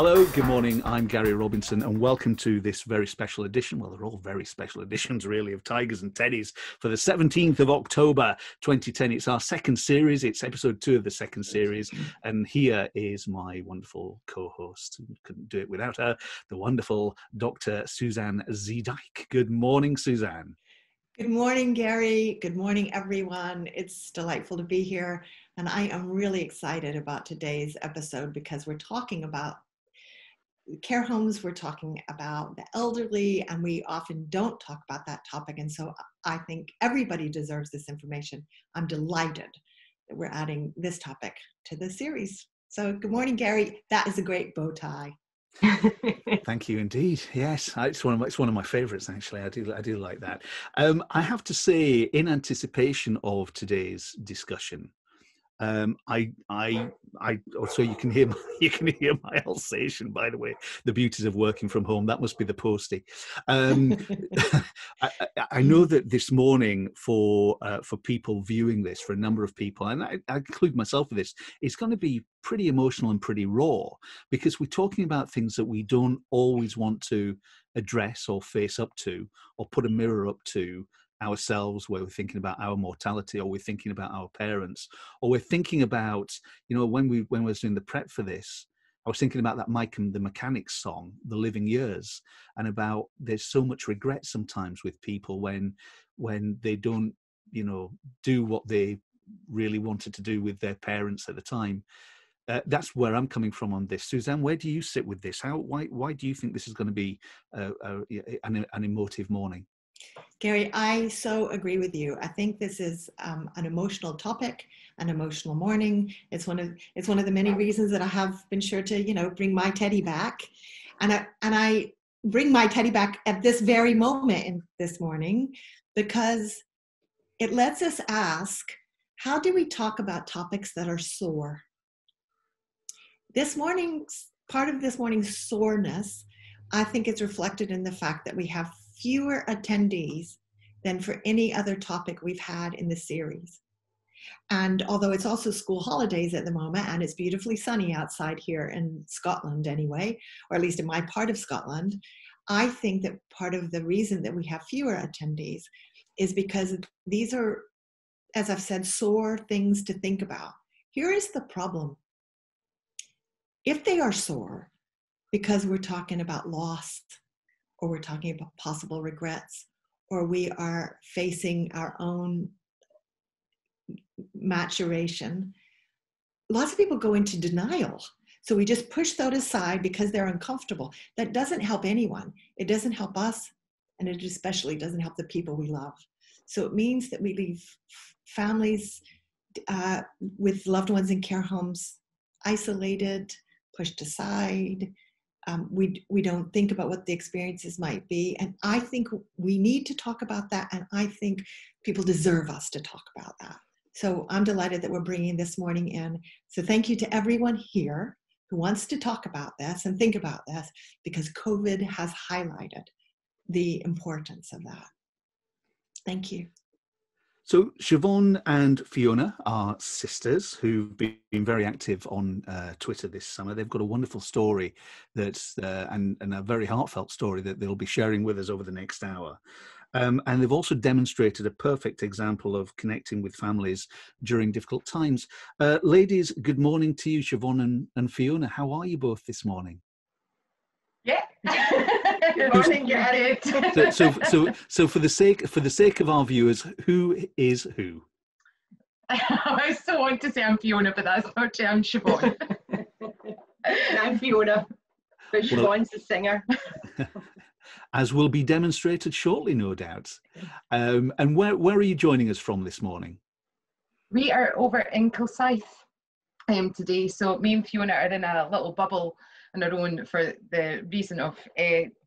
Hello, good morning. I'm Gary Robinson, and welcome to this very special edition. Well, they're all very special editions, really, of Tigers and Teddies for the 17th of October 2010. It's our second series. It's episode 2 of the second series. And here is my wonderful co-host. Couldn't do it without her, the wonderful Dr. Siobhan Zedike. Good morning, Suzanne. Good morning, Gary. Good morning, everyone. It's delightful to be here. And I am really excited about today's episode because we're talking about care homes, we're talking about the elderly, and we often don't talk about that topic. And so I think everybody deserves this information. I'm delighted that we're adding this topic to the series. So good morning, Gary. That is a great bow tie. Thank you indeed. Yes, it's one of my favorites, actually. I do like that. I have to say, in anticipation of today's discussion, so you can hear my Alsatian, by the way, the beauties of working from home. That must be the postie. I know that this morning for people viewing this, for a number of people, and I include myself in this, it's going to be pretty emotional and pretty raw, because we're talking about things that we don't always want to address or face up to or put a mirror up to ourselves, where we're thinking about our mortality, or we're thinking about our parents, or we're thinking about, when we were doing the prep for this, I was thinking about that Mike and the Mechanics song, The Living Years, and about there's so much regret sometimes with people when they don't, do what they really wanted to do with their parents at the time. That's where I'm coming from on this. Suzanne, where do you sit with this? Why do you think this is going to be an emotive morning? Gary, I so agree with you. I think this is an emotional topic, an emotional morning. It's one of the many reasons that I have been sure to, bring my teddy back, and I bring my teddy back at this very moment in this morning, because it lets us ask, how do we talk about topics that are sore? Part of this morning's soreness, I think, is reflected in the fact that we have fewer attendees than for any other topic we've had in the series. And although it's also school holidays at the moment, and it's beautifully sunny outside here in Scotland anyway, or at least in my part of Scotland, I think that part of the reason that we have fewer attendees is because these are, as I've said, sore things to think about. Here is the problem. If they are sore because we're talking about loss, or we're talking about possible regrets, or we are facing our own maturation, lots of people go into denial. So we just push that aside because they're uncomfortable. That doesn't help anyone. It doesn't help us, and it especially doesn't help the people we love. So it means that we leave families with loved ones in care homes isolated, pushed aside. We don't think about what the experiences might be. And I think we need to talk about that. And I think people deserve us to talk about that. So I'm delighted that we're bringing this morning in. So thank you to everyone here who wants to talk about this and think about this, because COVID has highlighted the importance of that. Thank you. So Siobhan and Fiona are sisters who've been very active on Twitter this summer. They've got a wonderful story that's and a very heartfelt story that they'll be sharing with us over the next hour. And they've also demonstrated a perfect example of connecting with families during difficult times. Ladies, good morning to you, Siobhan and Fiona. How are you both this morning? Yeah. Good morning, Gary. So for the sake of our viewers, who is who? I still want to say I'm Fiona, but that's not true. I'm Siobhan. And I'm Fiona, but Siobhan's the singer. As will be demonstrated shortly, no doubt. And where are you joining us from this morning? We are over in Kilsyth today. So me and Fiona are in a little bubble on our own for the reason of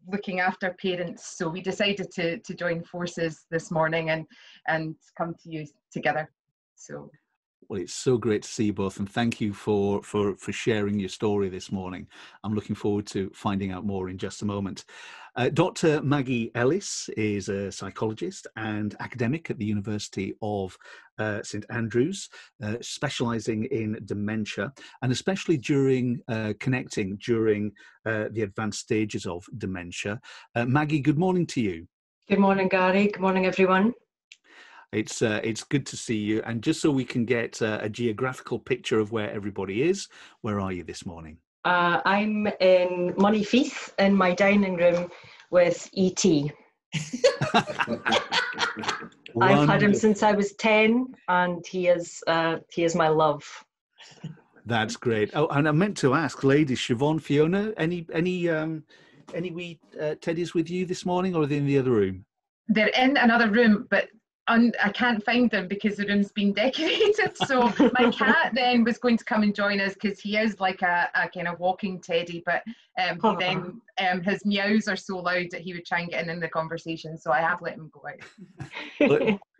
looking after parents. So we decided to join forces this morning and come to you together. So Well, it's so great to see you both, and thank you for sharing your story this morning. I'm looking forward to finding out more in just a moment. Dr. Maggie Ellis is a psychologist and academic at the University of St Andrews, specialising in dementia, and especially during connecting during the advanced stages of dementia. Maggie, good morning to you. Good morning, Gary. Good morning, everyone. It's good to see you. And just so we can get a geographical picture of where everybody is, where are you this morning? I'm in Moneyfeith in my dining room with E.T. I've had him since I was 10, and he is my love. That's great. Oh, and I meant to ask, ladies, Siobhan, Fiona, any wee teddies with you this morning, or are they in the other room? They're in another room, but I can't find them because the room's been decorated. So my cat then was going to come and join us because he is like a kind of walking teddy, but he then his meows are so loud that he would try and get in the conversation. So I have let him go out.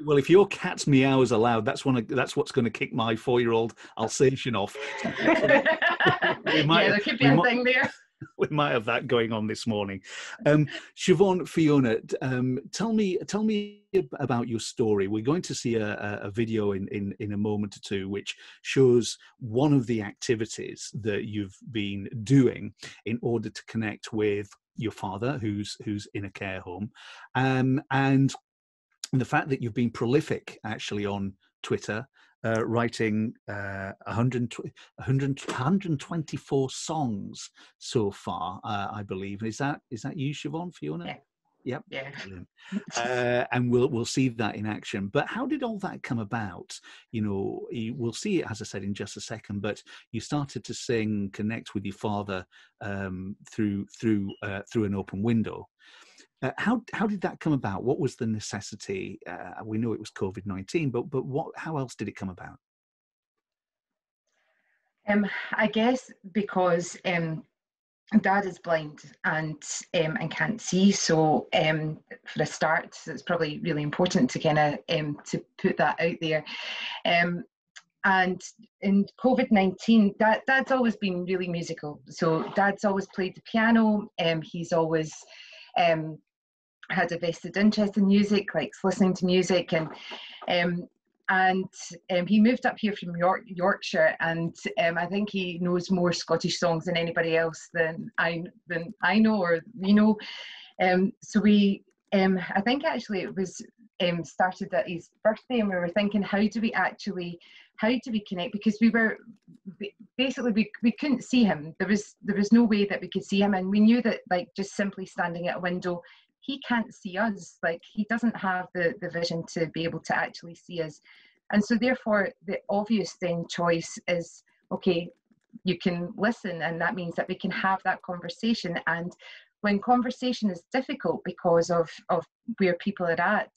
Well, if your cat's meows are loud, that's what's going to kick my 4-year-old Alsatian off. There could be a thing there. We might have that going on this morning. Siobhan, Fiona, tell me about your story. We're going to see a video in a moment or two, which shows one of the activities that you've been doing in order to connect with your father, who's in a care home, and the fact that you've been prolific actually on Twitter. Writing 124 songs so far, I believe. Is that you, Siobhan, Fiona? Yeah. Yep. Yeah. And we'll see that in action. But how did all that come about? You know, we'll see it, as I said, in just a second. But you started to sing, connect with your father through an open window. How did that come about? What was the necessity? We know it was COVID-19, but how else did it come about? I guess because Dad is blind and can't see. So for a start, it's probably really important to kind of to put that out there. And in COVID-19, Dad's always been really musical. So Dad's always played the piano. He's always had a vested interest in music, likes listening to music, and he moved up here from Yorkshire, and I think he knows more Scottish songs than anybody else than I know or we know. So we, I think actually it was started at his birthday, and we were thinking, how do we connect? Because we were basically we couldn't see him. There was no way that we could see him, and we knew that like just simply standing at a window, he can't see us. Like he doesn't have the vision to be able to actually see us. And so therefore the obvious then choice is, okay, you can listen, and that means that we can have that conversation. And when conversation is difficult because of where people are at,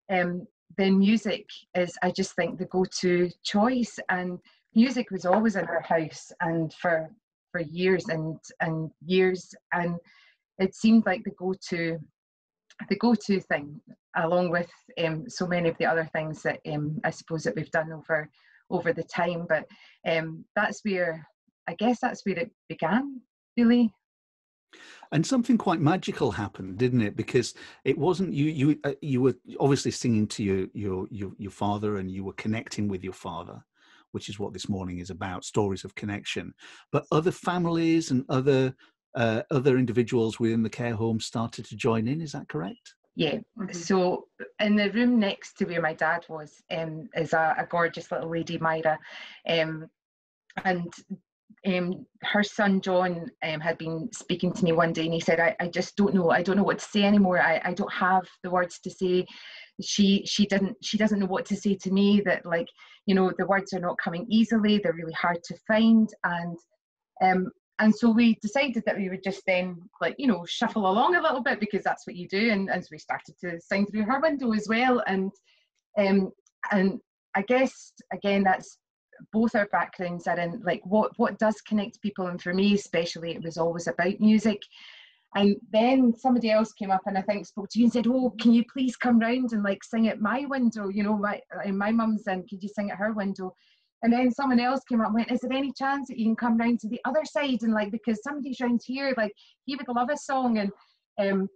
then music is, I just think, the go-to choice. And music was always in our house and for years and years, and it seemed like the go-to thing, along with so many of the other things that I suppose that we've done over the time. But that's where it began, really. And something quite magical happened, didn't it? Because it wasn't you were obviously singing to your father, and you were connecting with your father, which is what this morning is about, stories of connection. But other families and other individuals within the care home started to join in. Is that correct? Yeah. So in the room next to where my dad was is a gorgeous little lady, Myra, and her son John had been speaking to me one day, and he said, I just don't know. I don't know what to say anymore. I don't have the words to say. She doesn't know what to say to me, that like, you know, the words are not coming easily. They're really hard to find. And so we decided that we would just then, like, you know, shuffle along a little bit, because that's what you do. And so we started to sing through her window as well. And I guess, again, that's both our backgrounds are in, like, what does connect people. And for me especially, it was always about music. And then somebody else came up and I think spoke to you and said, oh, can you please come round and like sing at my window? You know, my mum's in, could you sing at her window? And then someone else came up and went, is there any chance that you can come round to the other side? And like, because somebody's round here, like he would love a song. And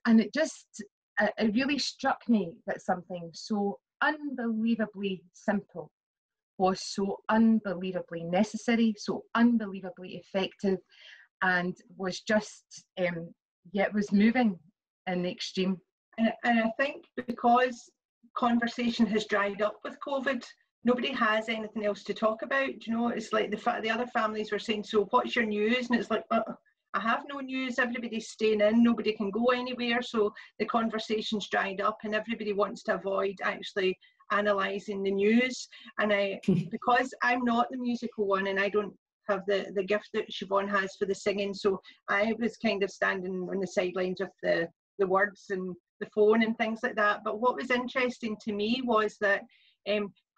it just, it really struck me that something so unbelievably simple was so unbelievably necessary, so unbelievably effective, and was just, it was moving in the extreme. And I think because conversation has dried up with COVID, nobody has anything else to talk about. You know, it's like the other families were saying, so what's your news? And it's like, I have no news. Everybody's staying in. Nobody can go anywhere. So the conversation's dried up, and everybody wants to avoid actually analysing the news. And because I'm not the musical one, and I don't have the gift that Siobhan has for the singing, so I was kind of standing on the sidelines of the words and the phone and things like that. But what was interesting to me was that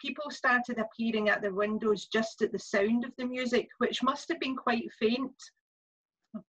people started appearing at their windows just at the sound of the music, which must have been quite faint,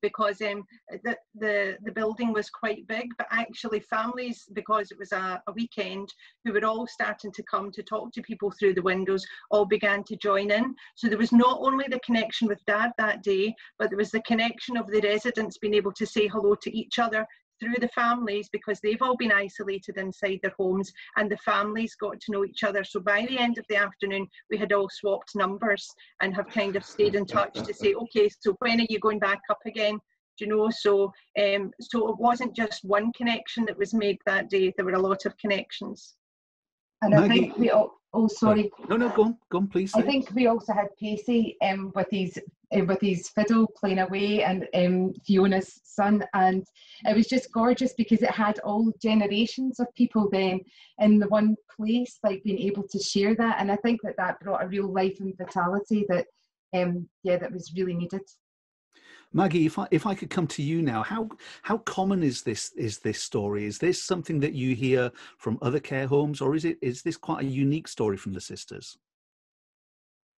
because the building was quite big. But actually families, because it was a weekend, who were all starting to come to talk to people through the windows, all began to join in. So there was not only the connection with Dad that day, but there was the connection of the residents being able to say hello to each other through the families, because they've all been isolated inside their homes, and the families got to know each other. So by the end of the afternoon, we had all swapped numbers and have kind of stayed in touch to say, okay, so when are you going back up again? Do you know? So so it wasn't just one connection that was made that day. There were a lot of connections. And Maggie, I think we all, oh sorry. No, go on, please. I think we also had Pacey with his fiddle playing away, and Fiona's son, and it was just gorgeous because it had all generations of people then in the one place, like being able to share that. And I think that brought a real life and vitality that that was really needed. Maggie, if I could come to you now, how common is this story? Is this something that you hear from other care homes, or is this quite a unique story from the sisters?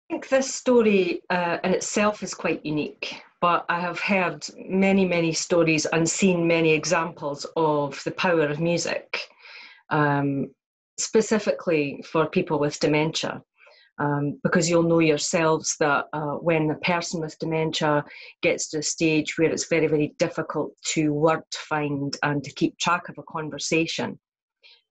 I think this story in itself is quite unique, but I have heard many, many stories and seen many examples of the power of music, specifically for people with dementia. Because you'll know yourselves that when a person with dementia gets to a stage where it's very, very difficult to word find and to keep track of a conversation,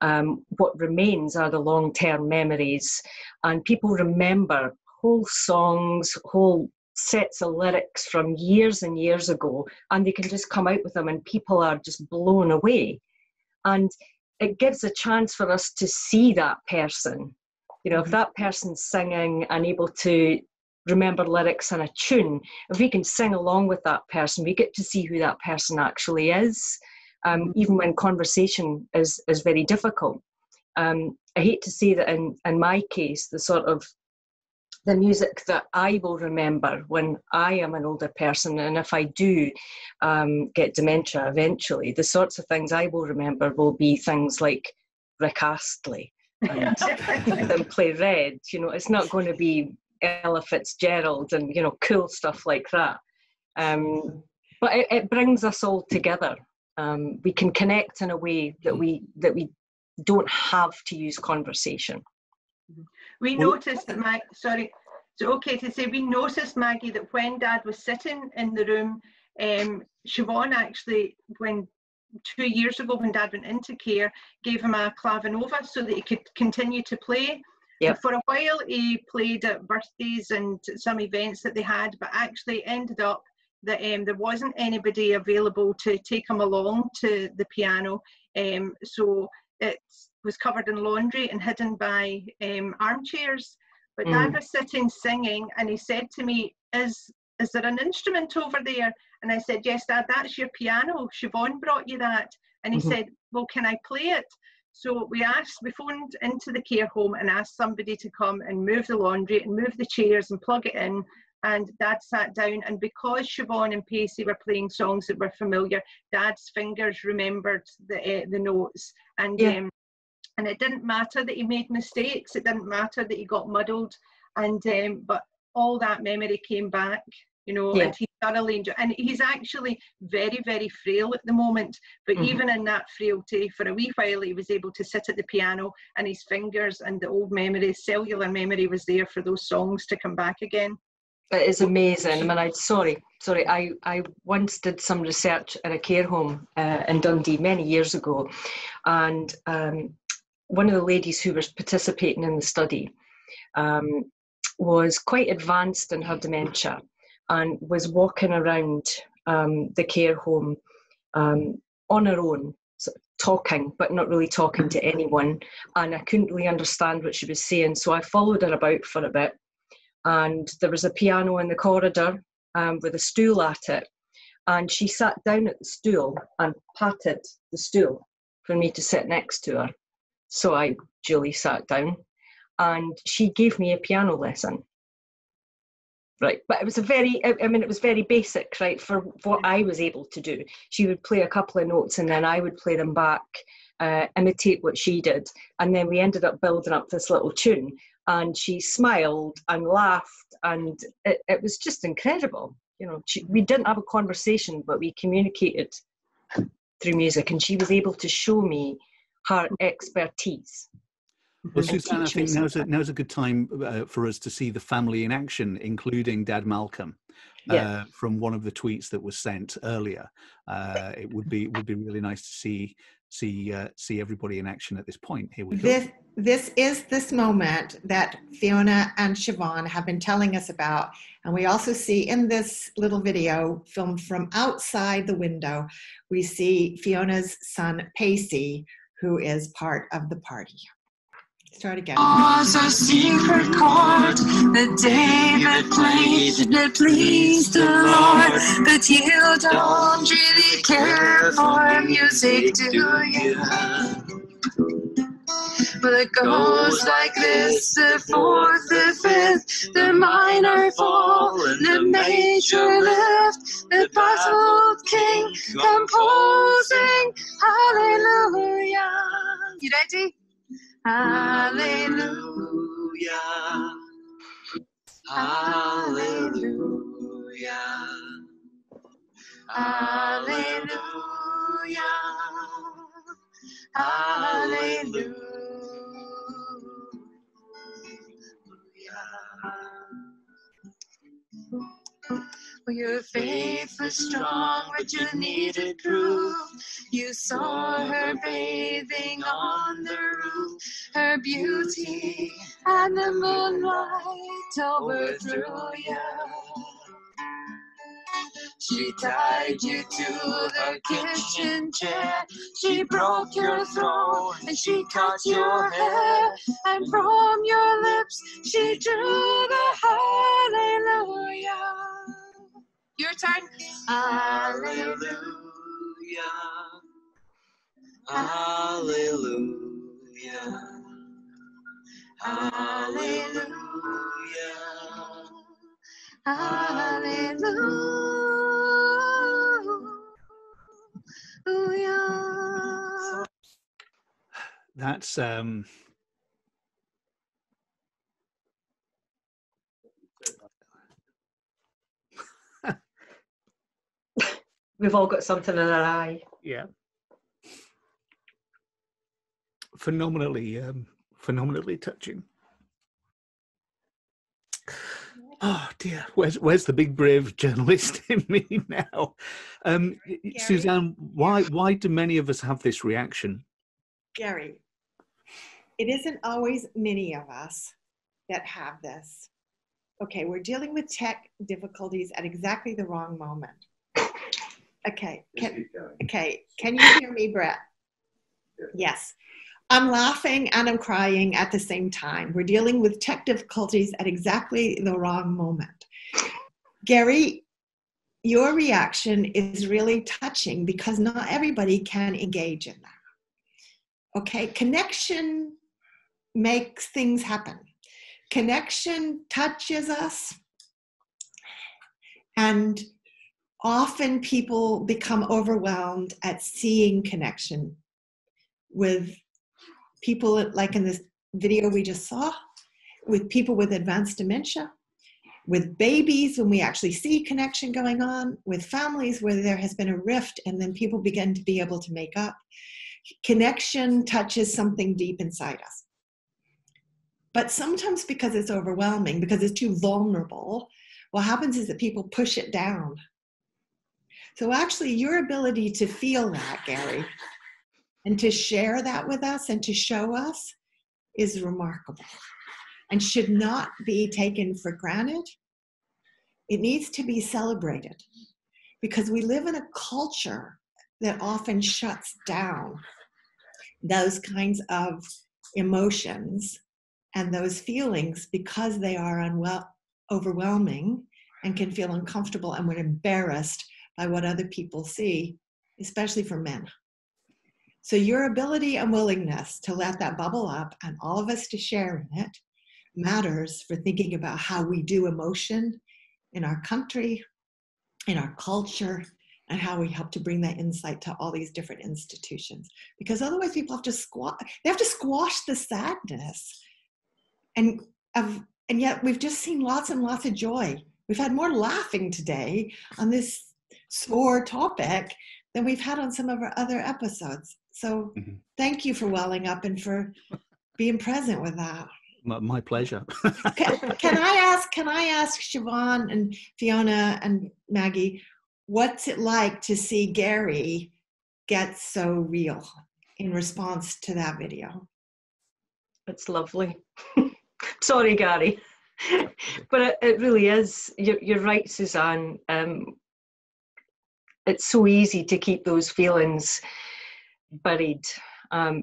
what remains are the long-term memories, and people remember whole songs, whole sets of lyrics from years and years ago, and they can just come out with them and people are just blown away. And it gives a chance for us to see that person. You know, if that person's singing and able to remember lyrics and a tune, if we can sing along with that person, we get to see who that person actually is, even when conversation is very difficult. I hate to say that in my case, the music that I will remember when I am an older person, and if I do get dementia eventually, the sorts of things I will remember will be things like Rick Astley and then Play Red. You know, it's not going to be Ella Fitzgerald and, you know, cool stuff like that. But it brings us all together. We can connect in a way that we don't have to use conversation. We noticed that we noticed, Maggie, that when Dad was sitting in the room, Siobhan actually, 2 years ago when Dad went into care, gave him a clavinova so that he could continue to play. Yep. For a while he played at birthdays and some events that they had, but actually ended up that there wasn't anybody available to take him along to the piano, so it was covered in laundry and hidden by armchairs. But Dad was sitting singing, and he said to me, is there an instrument over there? And I said, yes, Dad, that's your piano. Siobhan brought you that. And he said, well, can I play it? So we phoned into the care home and asked somebody to come and move the laundry and move the chairs and plug it in. And Dad sat down, and because Siobhan and Pacey were playing songs that were familiar, Dad's fingers remembered the notes. And and it didn't matter that he made mistakes. It didn't matter that he got muddled. And but all that memory came back. you know, and he thoroughly enjoyed, and he's actually very, very frail at the moment, but even in that frailty, for a wee while he was able to sit at the piano, and his fingers and the old memory, cellular memory, was there for those songs to come back again. It is amazing. I mean, I once did some research in a care home in Dundee many years ago, and one of the ladies who was participating in the study was quite advanced in her dementia and was walking around the care home on her own, talking, but not really talking to anyone. And I couldn't really understand what she was saying, so I followed her about for a bit. And there was a piano in the corridor with a stool at it. And she sat down at the stool and patted the stool for me to sit next to her. So I duly sat down, and she gave me a piano lesson. Right, but it was it was very basic, right, for what I was able to do. She would play a couple of notes and then I would play them back, imitate what she did. And then we ended up building up this little tune, and she smiled and laughed, and it was just incredible. You know, we didn't have a conversation, but we communicated through music, and she was able to show me her expertise. Well, Suzanne, I think now's a good time for us to see the family in action, including Dad Malcolm, from one of the tweets that was sent earlier. It would be really nice to see everybody in action at this point. Here we go. This is this moment that Fiona and Siobhan have been telling us about, and we also see in this little video filmed from outside the window, we see Fiona's son Pacey, who is part of the party. Start again. Was a secret chord that David played that pleased the Lord, but you don't really care for music, do you? Well, it goes like this: the fourth, the fifth, the minor fall, the major lift, the puzzled king composing hallelujah. You ready? Hallelujah, hallelujah, hallelujah, hallelujah. Well, your faith was strong, but you needed proof. You saw her bathing on the roof, her beauty and the moonlight overthrew you. She tied you to her kitchen chair, she broke your throat and she cut your hair, and from your lips she drew the hallelujah. Your turn. Hallelujah, hallelujah, hallelujah, hallelujah. That's We've all got something in our eye. Yeah. Phenomenally touching. Oh dear, where's the big brave journalist in me now? Suzanne, why do many of us have this reaction? Gary, it isn't always many of us that have this. Okay, we're dealing with tech difficulties at exactly the wrong moment. Okay, can you hear me, Brett? Yes. I'm laughing and I'm crying at the same time. We're dealing with tech difficulties at exactly the wrong moment. Gary, your reaction is really touching because not everybody can engage in that. Okay, connection makes things happen. Connection touches us, and often people become overwhelmed at seeing connection with people, like in this video we just saw, with people with advanced dementia, with babies when we actually see connection going on, with families where there has been a rift and then people begin to be able to make up. Connection touches something deep inside us. But sometimes because it's overwhelming, because it's too vulnerable, what happens is that people push it down. So actually your ability to feel that, Gary, and to share that with us and to show us is remarkable and should not be taken for granted. It needs to be celebrated because we live in a culture that often shuts down those kinds of emotions and those feelings because they are overwhelming and can feel uncomfortable and we're embarrassed by what other people see, especially for men. So your ability and willingness to let that bubble up and all of us to share in it matters for thinking about how we do emotion in our country, in our culture, and how we help to bring that insight to all these different institutions. Because otherwise people have to squash the sadness. And yet we've just seen lots and lots of joy. We've had more laughing today on this sore topic than we've had on some of our other episodes. So thank you for welling up and for being present with that. My pleasure. Can I ask Siobhan and Fiona and Maggie, what's it like to see Gary get so real in response to that video? It's lovely. Sorry, Gary. But it really is. You're right, Suzanne. It's so easy to keep those feelings buried,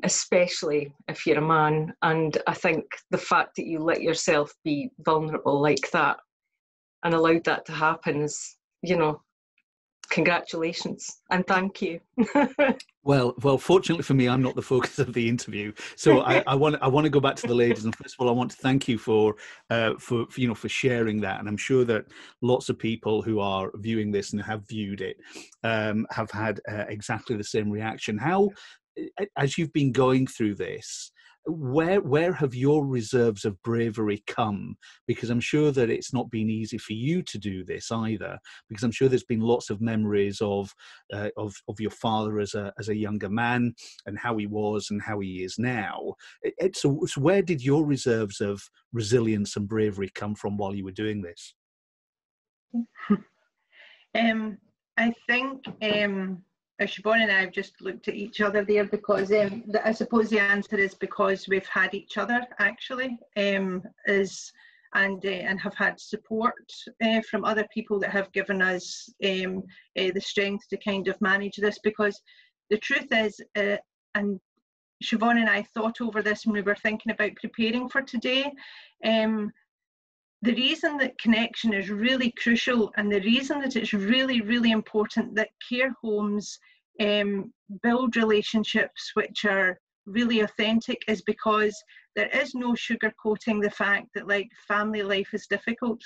especially if you're a man. And I think the fact that you let yourself be vulnerable like that and allowed that to happen is, congratulations and thank you. Well, fortunately for me, I'm not the focus of the interview, so I want to go back to the ladies. And first of all, I want to thank you for sharing that. And I'm sure that lots of people who are viewing this and have viewed it have had exactly the same reaction. How, as you've been going through this, where have your reserves of bravery come? Because I'm sure that it's not been easy for you to do this either, because I'm sure there's been lots of memories of your father as a younger man and how he was and how he is now. So where did your reserves of resilience and bravery come from while you were doing this? I think Siobhan and I have just looked at each other there because I suppose the answer is because we've had each other actually, and have had support from other people that have given us the strength to kind of manage this. Because the truth is, and Siobhan and I thought over this when we were thinking about preparing for today, the reason that connection is really crucial and the reason that it's really, really important that care homes build relationships which are really authentic is because there is no sugarcoating the fact that family life is difficult.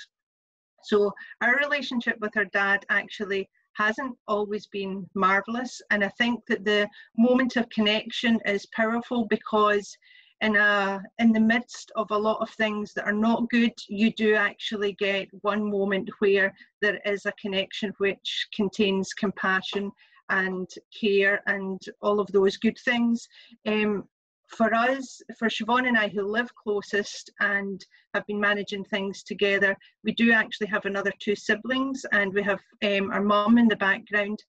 So our relationship with our dad actually hasn't always been marvellous, and I think that the moment of connection is powerful because in the midst of a lot of things that are not good, you do actually get one moment where there is a connection which contains compassion and care and all of those good things. For us, for Siobhan and I who live closest and have been managing things together, we do actually have another 2 siblings, and we have our mum in the background.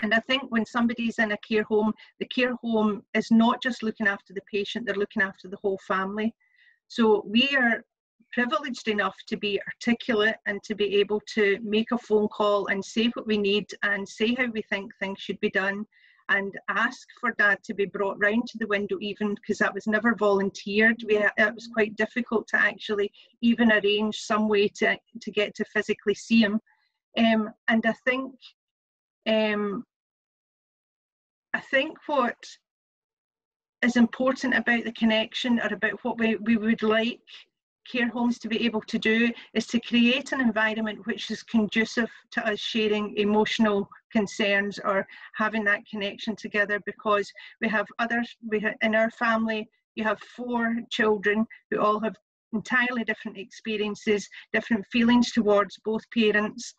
And I think when somebody's in a care home, the care home is not just looking after the patient, they're looking after the whole family. So we are privileged enough to be articulate and to be able to make a phone call and say what we need and say how we think things should be done, and ask for Dad to be brought round to the window, even because that was never volunteered. It was quite difficult to actually even arrange some way to get to physically see him. And I think what is important about the connection, or about what we would like care homes to be able to do, is to create an environment which is conducive to us sharing emotional concerns or having that connection together. Because we have in our family, you have 4 children who all have entirely different experiences, different feelings towards both parents.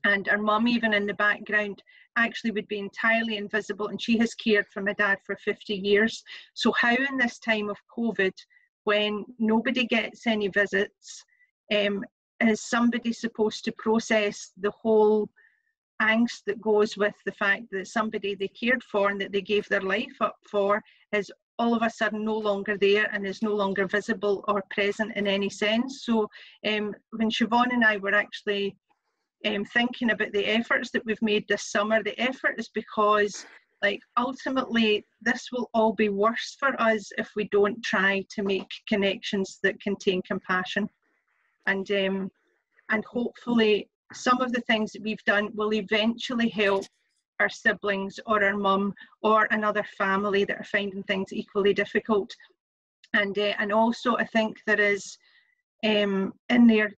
And our mum, even in the background, actually would be entirely invisible, and she has cared for my dad for 50 years. So how in this time of COVID, when nobody gets any visits, is somebody supposed to process the whole angst that goes with the fact that somebody they cared for and that they gave their life up for is all of a sudden no longer there and is no longer visible or present in any sense? So when Siobhan and I were actually thinking about the efforts that we've made this summer, the effort is because, like, ultimately this will all be worse for us if we don't try to make connections that contain compassion. And hopefully some of the things that we've done will eventually help our siblings or our mum or another family that are finding things equally difficult. And also I think there is in there,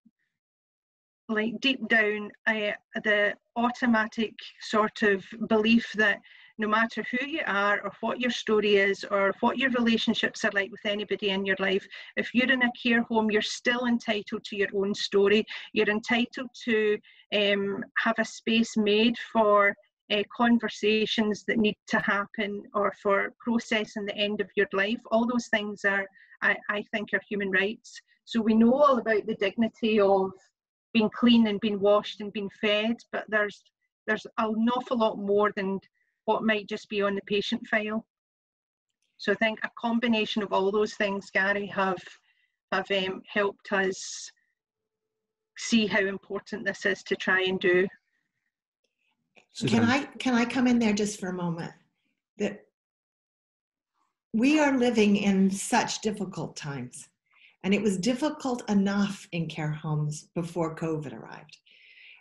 like deep down, the automatic sort of belief that no matter who you are or what your story is or what your relationships are like with anybody in your life, if you're in a care home, you're still entitled to your own story. You're entitled to have a space made for conversations that need to happen, or for processing the end of your life. All those things are, I think, are human rights. So we know all about the dignity of being clean and being washed and being fed, but there's an awful lot more than what might just be on the patient file. So I think a combination of all those things, Gary, have helped us see how important this is to try and do. Can I come in there just for a moment? That we are living in such difficult times, and it was difficult enough in care homes before COVID arrived.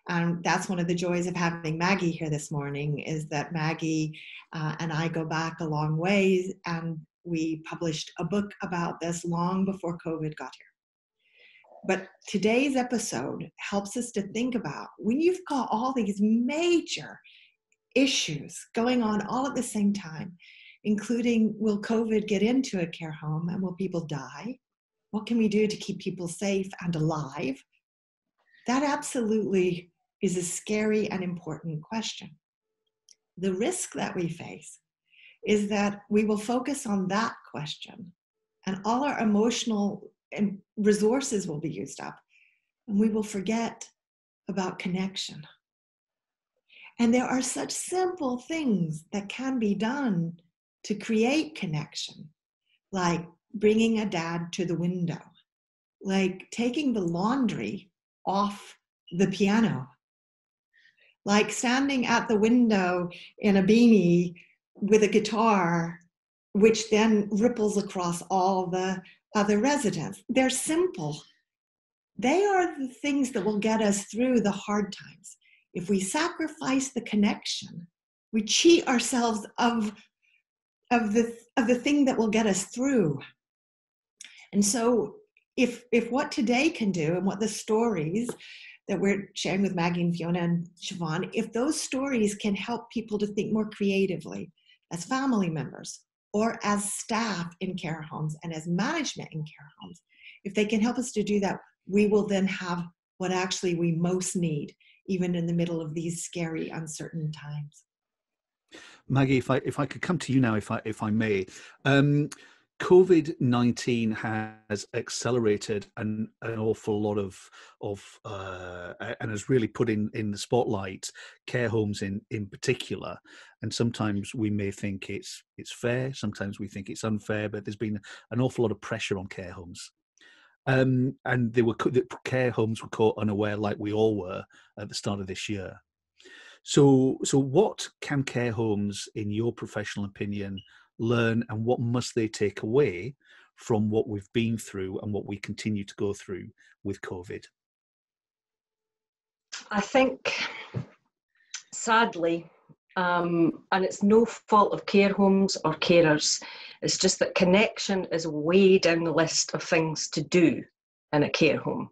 And that's one of the joys of having Maggie here this morning, is that Maggie and I go back a long ways, and we published a book about this long before COVID got here. But today's episode helps us to think about, when you've got all these major issues going on all at the same time, including, will COVID get into a care home and will people die? What can we do to keep people safe and alive? That absolutely is a scary and important question. The risk that we face is that we will focus on that question, and all our emotional resources will be used up, and we will forget about connection. And there are such simple things that can be done to create connection, like bringing a dad to the window, like taking the laundry off the piano, like standing at the window in a beanie with a guitar, which then ripples across all the other residents. They're simple. They are the things that will get us through the hard times. If we sacrifice the connection, we cheat ourselves of the thing that will get us through. And so if what today can do, and what the stories that we're sharing with Maggie and Fiona and Siobhan, if those stories can help people to think more creatively as family members or as staff in care homes and as management in care homes, if they can help us to do that, we will then have what actually we most need, even in the middle of these scary, uncertain times. Maggie, if I could come to you now, if I may. COVID-19 has accelerated an awful lot of and has really put in the spotlight care homes in particular. And sometimes we may think it's fair, sometimes we think it's unfair, but there's been an awful lot of pressure on care homes. And the care homes were caught unaware, like we all were at the start of this year. So what can care homes, in your professional opinion, learn, and what must they take away from what we've been through and what we continue to go through with COVID? I think, sadly, and it's no fault of care homes or carers, it's just that connection is way down the list of things to do in a care home.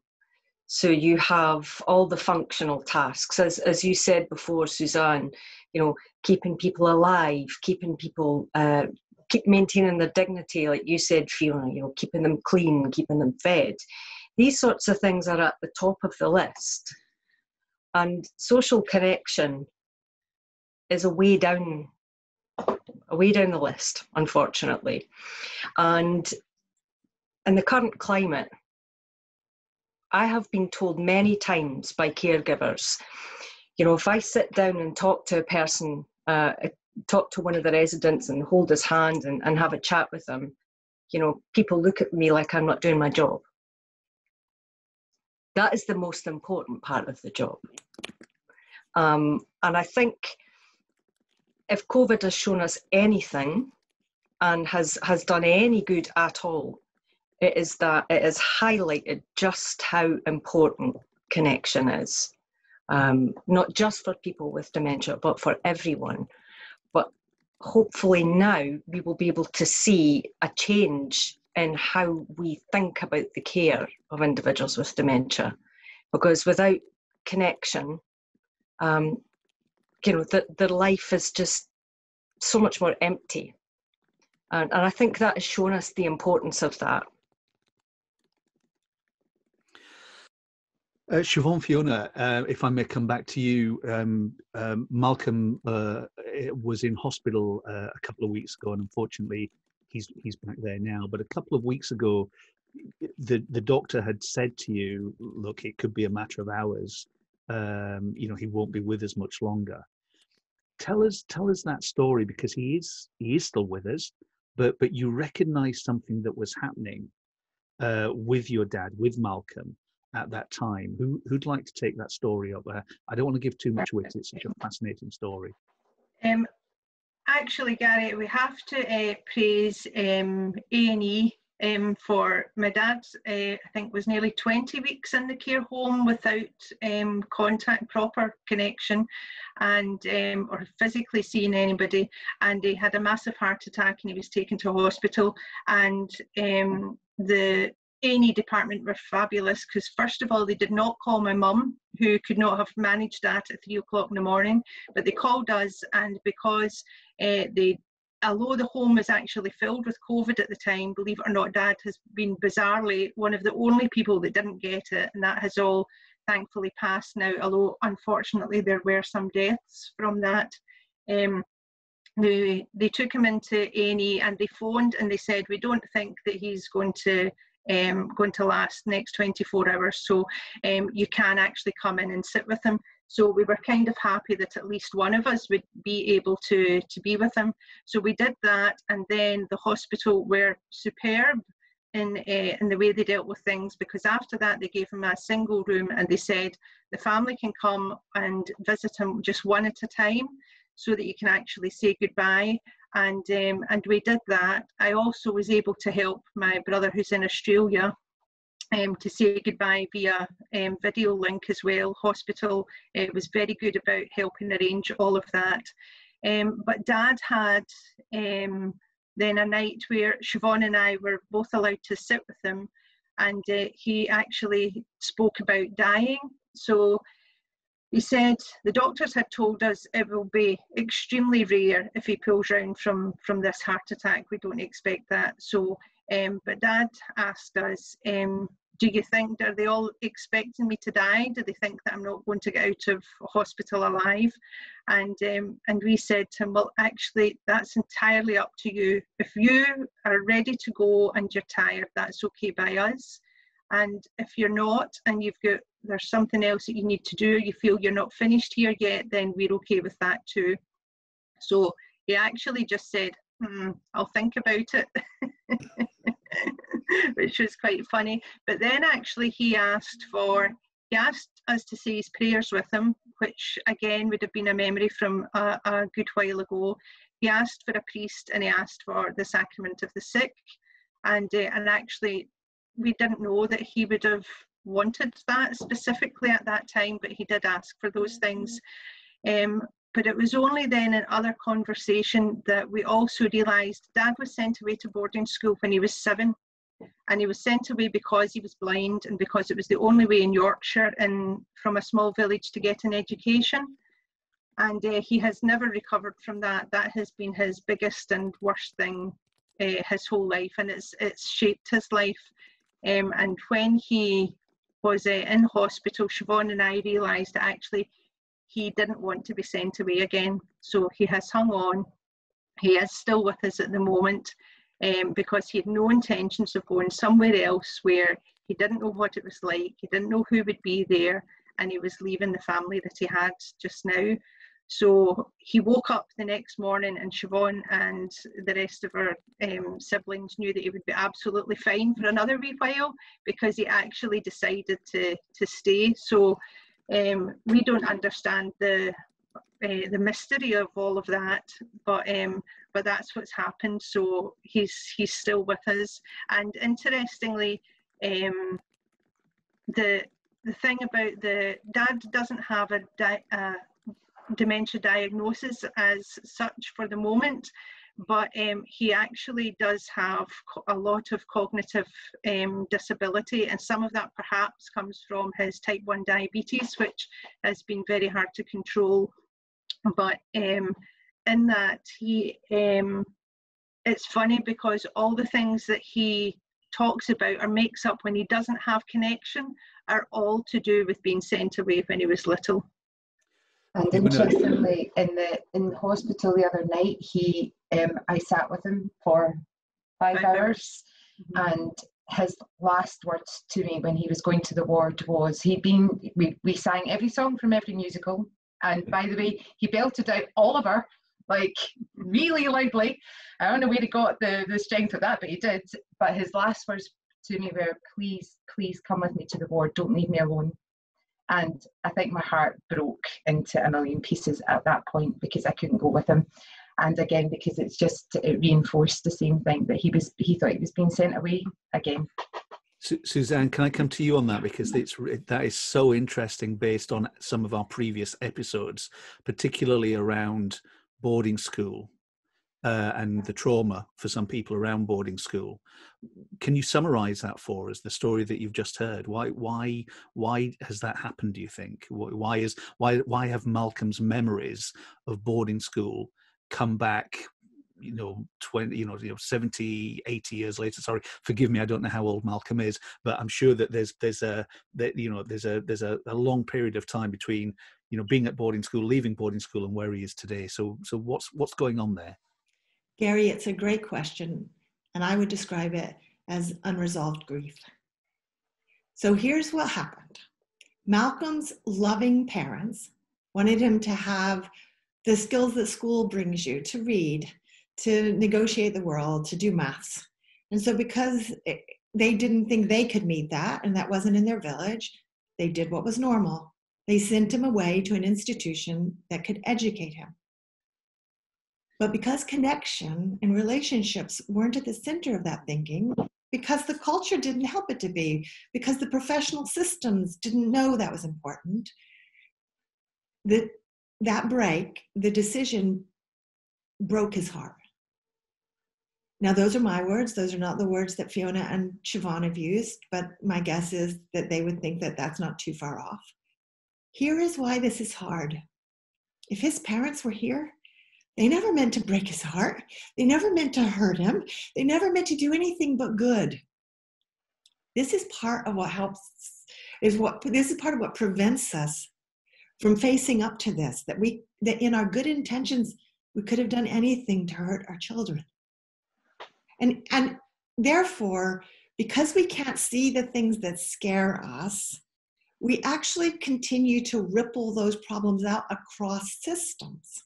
So you have all the functional tasks, as you said before, Suzanne, keeping people alive, keeping people keep maintaining their dignity, like you said, Fiona, you know, keeping them clean, keeping them fed. These sorts of things are at the top of the list. And social connection is a way down the list, unfortunately. And in the current climate, I have been told many times by caregivers, you know, if I sit down and talk to a person, talk to one of the residents and hold his hand and have a chat with them, you know, people look at me like I'm not doing my job. That is the most important part of the job. And I think if COVID has shown us anything and has done any good at all, it is that it has highlighted just how important connection is. Not just for people with dementia, but for everyone. But hopefully now we will be able to see a change in how we think about the care of individuals with dementia. Because without connection, you know, their life is just so much more empty. And I think that has shown us the importance of that. Siobhan, Fiona, if I may come back to you, Malcolm was in hospital a couple of weeks ago, and unfortunately he's back there now. But a couple of weeks ago, the doctor had said to you, look, it could be a matter of hours. You know, he won't be with us much longer. Tell us that story, because he is still with us, but you recognise something that was happening with your dad, with Malcolm, at that time. Who'd like to take that story up there? I don't want to give too much away, it's such a fascinating story. Actually, Gary, we have to praise A&E for my dad. I think was nearly 20 weeks in the care home without contact, proper connection, and or physically seeing anybody. And he had a massive heart attack, and he was taken to hospital. And the A&E department were fabulous, because first of all, they did not call my mum, who could not have managed that at 3 o'clock in the morning, but they called us. And because although the home was actually filled with COVID at the time, believe it or not, Dad has been bizarrely one of the only people that didn't get it, and that has all thankfully passed now, although unfortunately there were some deaths from that. They took him into A&E, and they phoned and they said, we don't think that he's going to last next 24 hours, so you can actually come in and sit with him. So we were kind of happy that at least one of us would be able to be with him. So we did that, and then the hospital were superb in the way they dealt with things, because after that they gave him a single room, and they said the family can come and visit him just one at a time, so that you can actually say goodbye. And we did that. I also was able to help my brother, who's in Australia, to say goodbye via video link as well. Hospital was very good about helping arrange all of that. But Dad had then a night where Siobhan and I were both allowed to sit with him, and he actually spoke about dying. So he said the doctors had told us it will be extremely rare if he pulls round from this heart attack. We don't expect that. So, but Dad asked us, do you think, are they all expecting me to die? Do they think that I'm not going to get out of hospital alive? And we said to him, well, actually, that's entirely up to you. If you are ready to go and you're tired, that's okay by us. And if you're not, and there's something else that you need to do, you feel you're not finished here yet, then we're okay with that too. So he actually just said, I'll think about it, which was quite funny. But then actually he asked us to say his prayers with him, which again would have been a memory from a good while ago. He asked for a priest, and he asked for the sacrament of the sick, and actually we didn't know that he would have wanted that specifically at that time, but he did ask for those things. But it was only then in other conversation that we also realised Dad was sent away to boarding school when he was 7, and he was sent away because he was blind, and because it was the only way in Yorkshire and from a small village to get an education. And he has never recovered from that. That has been his biggest and worst thing his whole life, and it's shaped his life. And when he was in hospital, Siobhan and I realised that actually he didn't want to be sent away again. So he has hung on. He is still with us at the moment, because he had no intentions of going somewhere else where he didn't know what it was like, he didn't know who would be there, and he was leaving the family that he had just now. So he woke up the next morning, and Siobhan and the rest of our siblings knew that he would be absolutely fine for another wee while, because he actually decided to stay. So we don't understand the mystery of all of that, but that's what's happened. So he's still with us. And interestingly, the thing about the dad doesn't have a dementia diagnosis as such for the moment, but he actually does have a lot of cognitive disability, and some of that perhaps comes from his type 1 diabetes, which has been very hard to control. But in that, he it's funny because all the things that he talks about or makes up when he doesn't have connection are all to do with being sent away when he was little. And interestingly, in the hospital the other night, I sat with him for 5 hours, and his last words to me when he was going to the ward was we sang every song from every musical, and by the way, he belted out Oliver like really loudly. I don't know where he got the strength of that, but he did. But his last words to me were, please come with me to the ward, don't leave me alone. And I think my heart broke into a million pieces at that point, because I couldn't go with him. And again, because it reinforced the same thing, that he thought he was being sent away again. Suzanne, can I come to you on that? Because that is so interesting based on some of our previous episodes, particularly around boarding school and the trauma for some people around boarding school. Can you summarize that for us, the story that you've just heard? Why has that happened, do you think? Why have Malcolm's memories of boarding school come back 70, 80 years later? Sorry, forgive me, I don't know how old Malcolm is, but I'm sure that there's a long period of time between being at boarding school, leaving boarding school, and where he is today. So what's going on there? Gary, it's a great question, and I would describe it as unresolved grief. So here's what happened. Malcolm's loving parents wanted him to have the skills that school brings you, to read, to negotiate the world, to do maths. And so because they didn't think they could meet that, and that wasn't in their village, they did what was normal. They sent him away to an institution that could educate him. But because connection and relationships weren't at the center of that thinking, because the culture didn't help it to be, because the professional systems didn't know that was important, the decision broke his heart. Now, those are my words. Those are not the words that Fiona and Siobhan have used, but my guess is that they would think that that's not too far off. Here is why this is hard. If his parents were here, they never meant to break his heart. They never meant to hurt him. They never meant to do anything but good. This is part of what this is part of what prevents us from facing up to this, that in our good intentions, we could have done anything to hurt our children. And therefore, because we can't see the things that scare us, we actually continue to ripple those problems out across systems.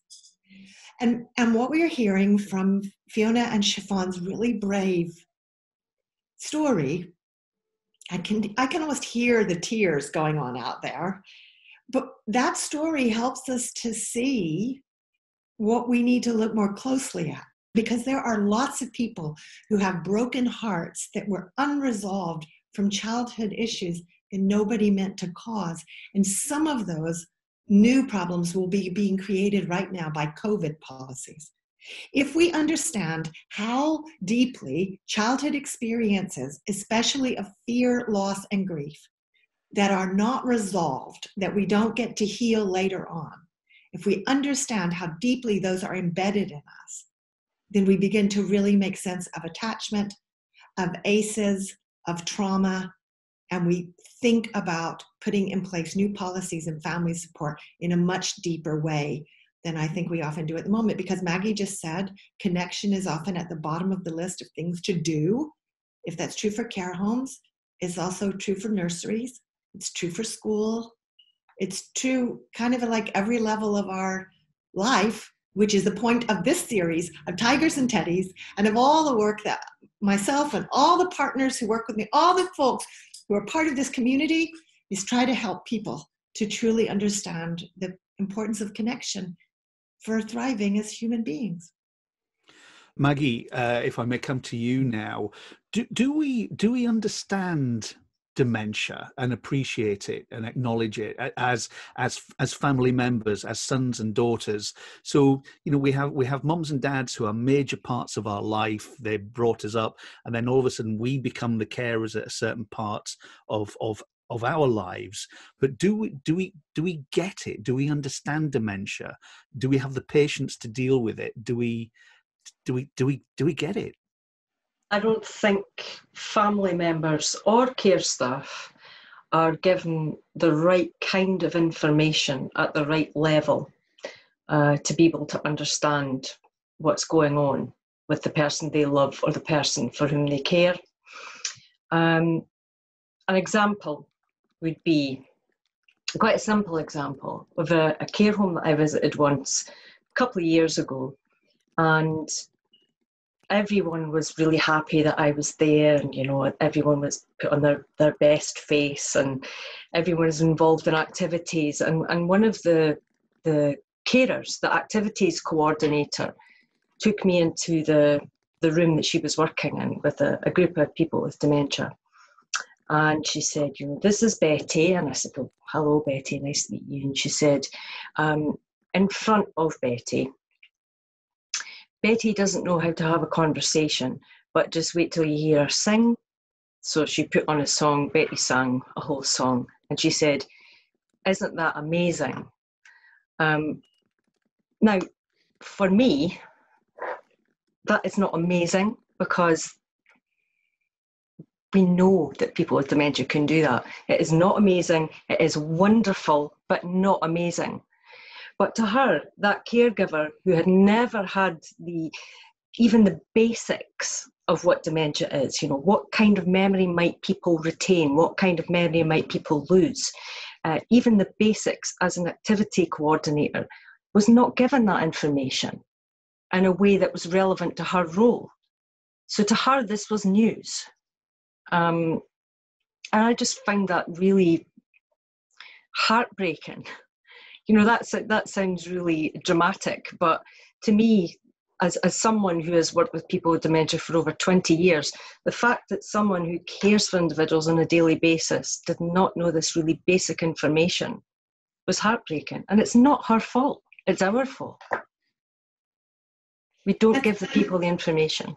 And what we are hearing from Fiona and Siobhan's really brave story, I can almost hear the tears going on out there. But that story helps us to see what we need to look more closely at, because there are lots of people who have broken hearts that were unresolved from childhood issues that nobody meant to cause. And some of those new problems will be being created right now by COVID policies. If we understand how deeply childhood experiences, especially of fear, loss, and grief, that are not resolved, that we don't get to heal later on, if we understand how deeply those are embedded in us, then we begin to really make sense of attachment, of ACEs, of trauma, and we think about putting in place new policies and family support in a much deeper way than I think we often do at the moment. Because Maggie just said, connection is often at the bottom of the list of things to do. If that's true for care homes, it's also true for nurseries. It's true for school. It's true kind of like every level of our life, which is the point of this series of Tigers and Teddies, and of all the work that myself and all the partners who work with me, all the folks who are part of this community, is try to help people to truly understand the importance of connection for thriving as human beings. Maggie, if I may come to you now, do we understand dementia and appreciate it and acknowledge it as family members, as sons and daughters? So, you know, we have mums and dads who are major parts of our life. They brought us up, and then all of a sudden we become the carers at a certain parts of our lives. But do we get it? Do we understand dementia? Do we have the patience to deal with it? Do we get it? I don't think family members or care staff are given the right kind of information at the right level to be able to understand what's going on with the person they love or the person for whom they care. An example would be, quite a simple example, of a care home that I visited once a couple of years ago, and everyone was really happy that I was there, and you know, everyone was put on their best face, and everyone was involved in activities. And one of the carers, the activities coordinator, took me into the room that she was working in with a group of people with dementia. And she said, you know, this is Betty. And I said, oh, hello, Betty, nice to meet you. And she said, in front of Betty doesn't know how to have a conversation, but just wait till you hear her sing. So she put on a song, Betty sang a whole song, and she said, isn't that amazing? Now, for me, that is not amazing, because we know that people with dementia can do that. It is not amazing, it is wonderful, but not amazing. But to her, that caregiver who had never had even the basics of what dementia is, you know, what kind of memory might people retain, what kind of memory might people lose, even the basics as an activity coordinator, was not given that information in a way that was relevant to her role. So to her, this was news. And I just find that really heartbreaking. You know, that sounds really dramatic, but to me, as someone who has worked with people with dementia for over 20 years, the fact that someone who cares for individuals on a daily basis did not know this really basic information was heartbreaking. And it's not her fault, it's our fault. We don't give the people the information.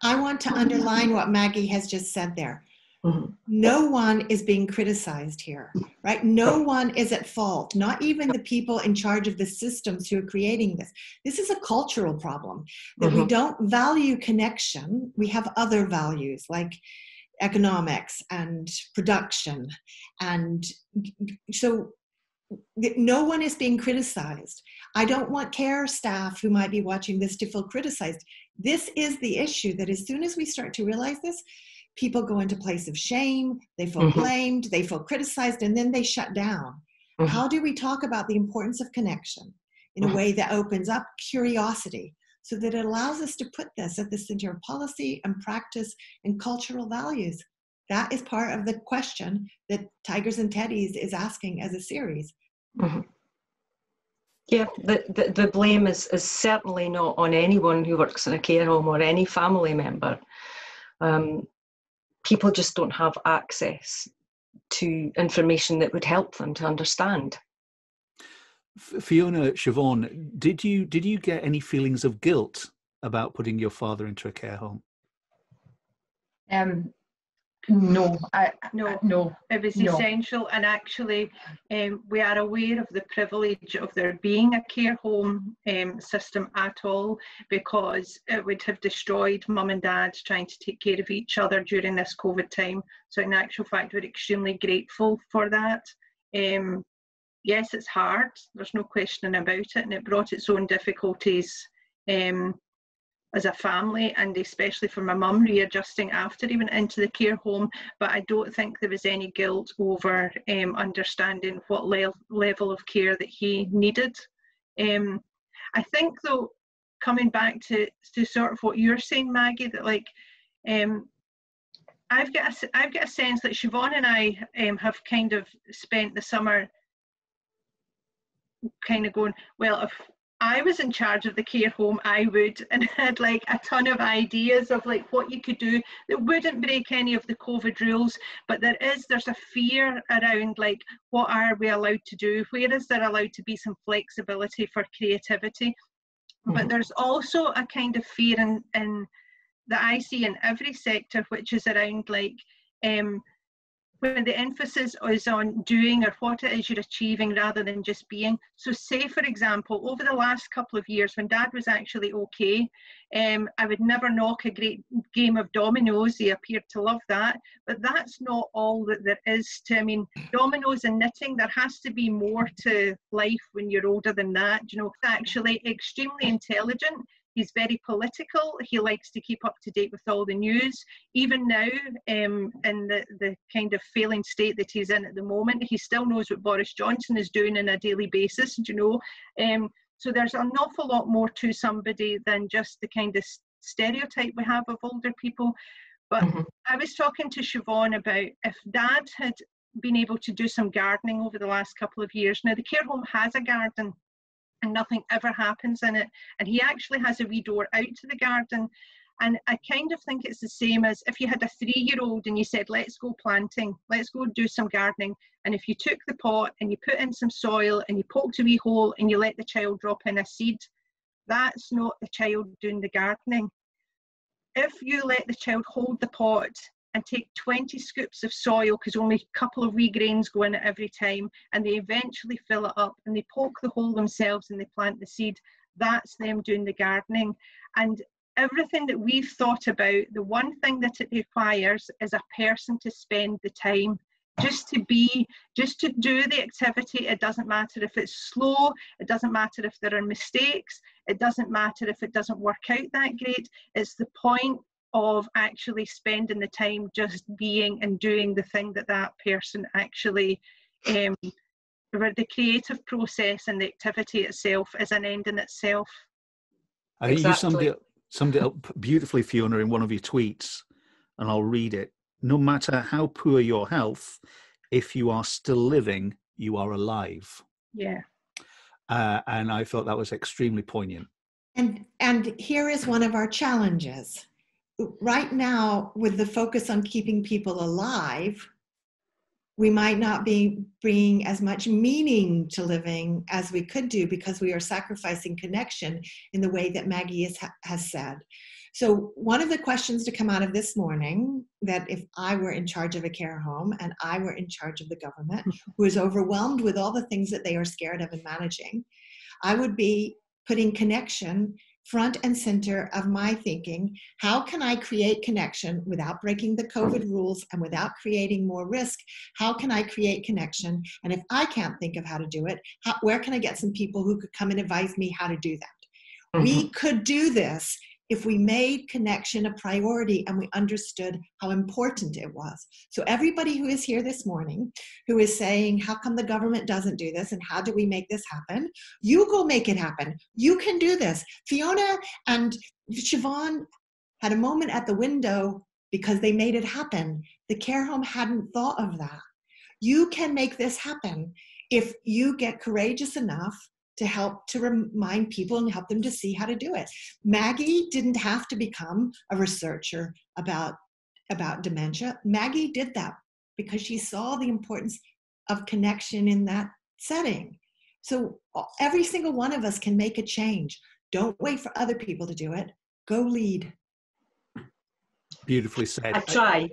I want to underline what Maggie has just said there. Mm-hmm. No one is being criticized here, right? No one is at fault, not even the people in charge of the systems who are creating this. This is a cultural problem, that we don't value connection. We have other values like economics and production. And so no one is being criticized. I don't want care staff who might be watching this to feel criticized. This is the issue, that as soon as we start to realize this, people go into a place of shame, they feel blamed, they feel criticized, and then they shut down. How do we talk about the importance of connection in a way that opens up curiosity, so that it allows us to put this at the center of policy and practice and cultural values? That is part of the question that Tigers and Teddies is asking as a series. Yeah, the blame is certainly not on anyone who works in a care home or any family member. People just don't have access to information that would help them to understand. Fiona, Siobhan, did you get any feelings of guilt about putting your father into a care home? No, No. It was essential, and actually we are aware of the privilege of there being a care home system at all, because it would have destroyed mum and dad trying to take care of each other during this COVID time. So in actual fact, we're extremely grateful for that. Yes, it's hard, there's no questioning about it, and it brought its own difficulties as a family, and especially for my mum readjusting after he went into the care home. But I don't think there was any guilt over understanding what level of care that he needed. I think though, coming back to sort of what you're saying, Maggie, that like I've got a sense that Siobhan and I have kind of spent the summer kind of going, well, if I was in charge of the care home, I would, and had like a ton of ideas of like what you could do that wouldn't break any of the COVID rules. But there's a fear around like, what are we allowed to do? Where is there allowed to be some flexibility for creativity? But there's also a kind of fear in that I see in every sector, which is around like when the emphasis is on doing or what it is you're achieving rather than just being. So say, for example, over the last couple of years when Dad was actually okay, I would never knock a great game of dominoes. He appeared to love that. But that's not all that there is to, I mean, dominoes and knitting, there has to be more to life when you're older than that. You know, actually extremely intelligent. He's very political. He likes to keep up to date with all the news. Even now, in the kind of failing state that he's in at the moment, he still knows what Boris Johnson is doing on a daily basis, you know. So there's an awful lot more to somebody than just the kind of stereotype we have of older people. But I was talking to Siobhan about if Dad had been able to do some gardening over the last couple of years. Now, the care home has a garden, and nothing ever happens in it, and he actually has a wee door out to the garden. And I kind of think it's the same as if you had a 3-year-old and you said, let's go planting, let's go do some gardening, and if you took the pot and you put in some soil and you poked a wee hole and you let the child drop in a seed, that's not the child doing the gardening. If you let the child hold the pot and take 20 scoops of soil, because only a couple of wee grains go in it every time, and they eventually fill it up and they poke the hole themselves and they plant the seed, that's them doing the gardening. And everything that we've thought about, the one thing that it requires is a person to spend the time, just to do the activity. It doesn't matter if it's slow, it doesn't matter if there are mistakes, it doesn't matter if it doesn't work out that great. It's the point of actually spending the time just being and doing the thing that person actually, where the creative process and the activity itself is an end in itself. I think Exactly. you summed it up beautifully, Fiona, in one of your tweets, and I'll read it. No matter how poor your health, if you are still living, you are alive. Yeah. And I thought that was extremely poignant. And here is one of our challenges. Right now, with the focus on keeping people alive, we might not be bringing as much meaning to living as we could do, because we are sacrificing connection in the way that Maggie has said. So one of the questions to come out of this morning, that if I were in charge of a care home and I were in charge of the government, who is overwhelmed with all the things that they are scared of and managing, I would be putting connection front and center of my thinking. How can I create connection without breaking the COVID rules and without creating more risk? How can I create connection? And if I can't think of how to do it, where can I get some people who could come and advise me how to do that? We could do this if we made connection a priority and we understood how important it was. So everybody who is here this morning, who is saying, how come the government doesn't do this and how do we make this happen? You go make it happen. You can do this. Fiona and Siobhan had a moment at the window because they made it happen. The care home hadn't thought of that. You can make this happen if you get courageous enough to help to remind people and help them to see how to do it. Maggie didn't have to become a researcher about dementia. Maggie did that because she saw the importance of connection in that setting. So every single one of us can make a change. Don't wait for other people to do it. Go lead. Beautifully said. I try.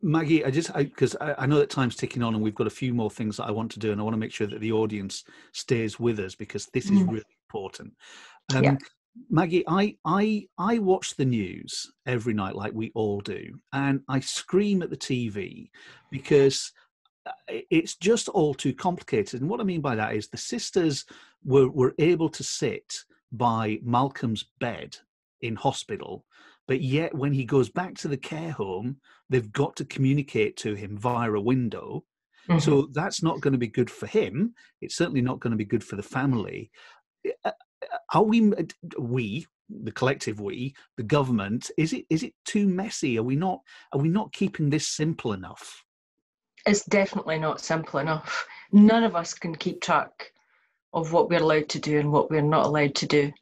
Maggie, because I know that time's ticking on, and we've got a few more things that I want to do, and I want to make sure that the audience stays with us because this is really important. Yeah. Maggie, I watch the news every night like we all do, and I scream at the TV because it's just all too complicated. And what I mean by that is the sisters were able to sit by Malcolm's bed in hospital, but yet when he goes back to the care home, they've got to communicate to him via a window. So that's not going to be good for him. It's certainly not going to be good for the family. Are we, the collective we, the government, is it too messy? Are we not keeping this simple enough? It's definitely not simple enough. None of us can keep track of what we're allowed to do and what we're not allowed to do.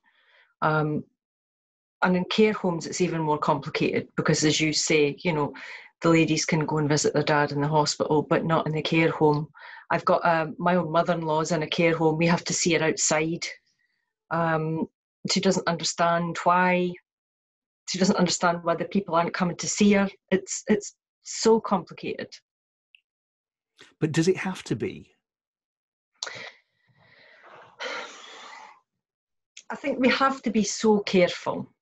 And in care homes, it's even more complicated because, as you say, you know, the ladies can go and visit their dad in the hospital, but not in the care home. I've got my own mother-in-law's in a care home. We have to see her outside. She doesn't understand why. She doesn't understand why the people aren't coming to see her. It's so complicated. But does it have to be? I think we have to be so careful,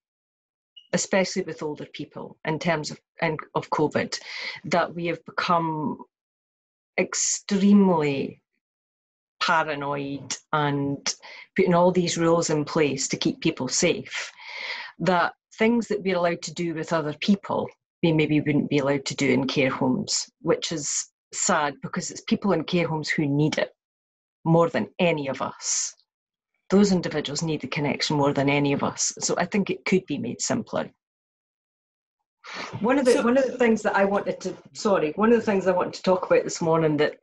especially with older people, in terms of COVID, that we have become extremely paranoid and putting all these rules in place to keep people safe, that things that we're allowed to do with other people, we maybe wouldn't be allowed to do in care homes, which is sad because it's people in care homes who need it more than any of us. Those individuals need the connection more than any of us. So I think it could be made simpler. One of the things I wanted to talk about this morning that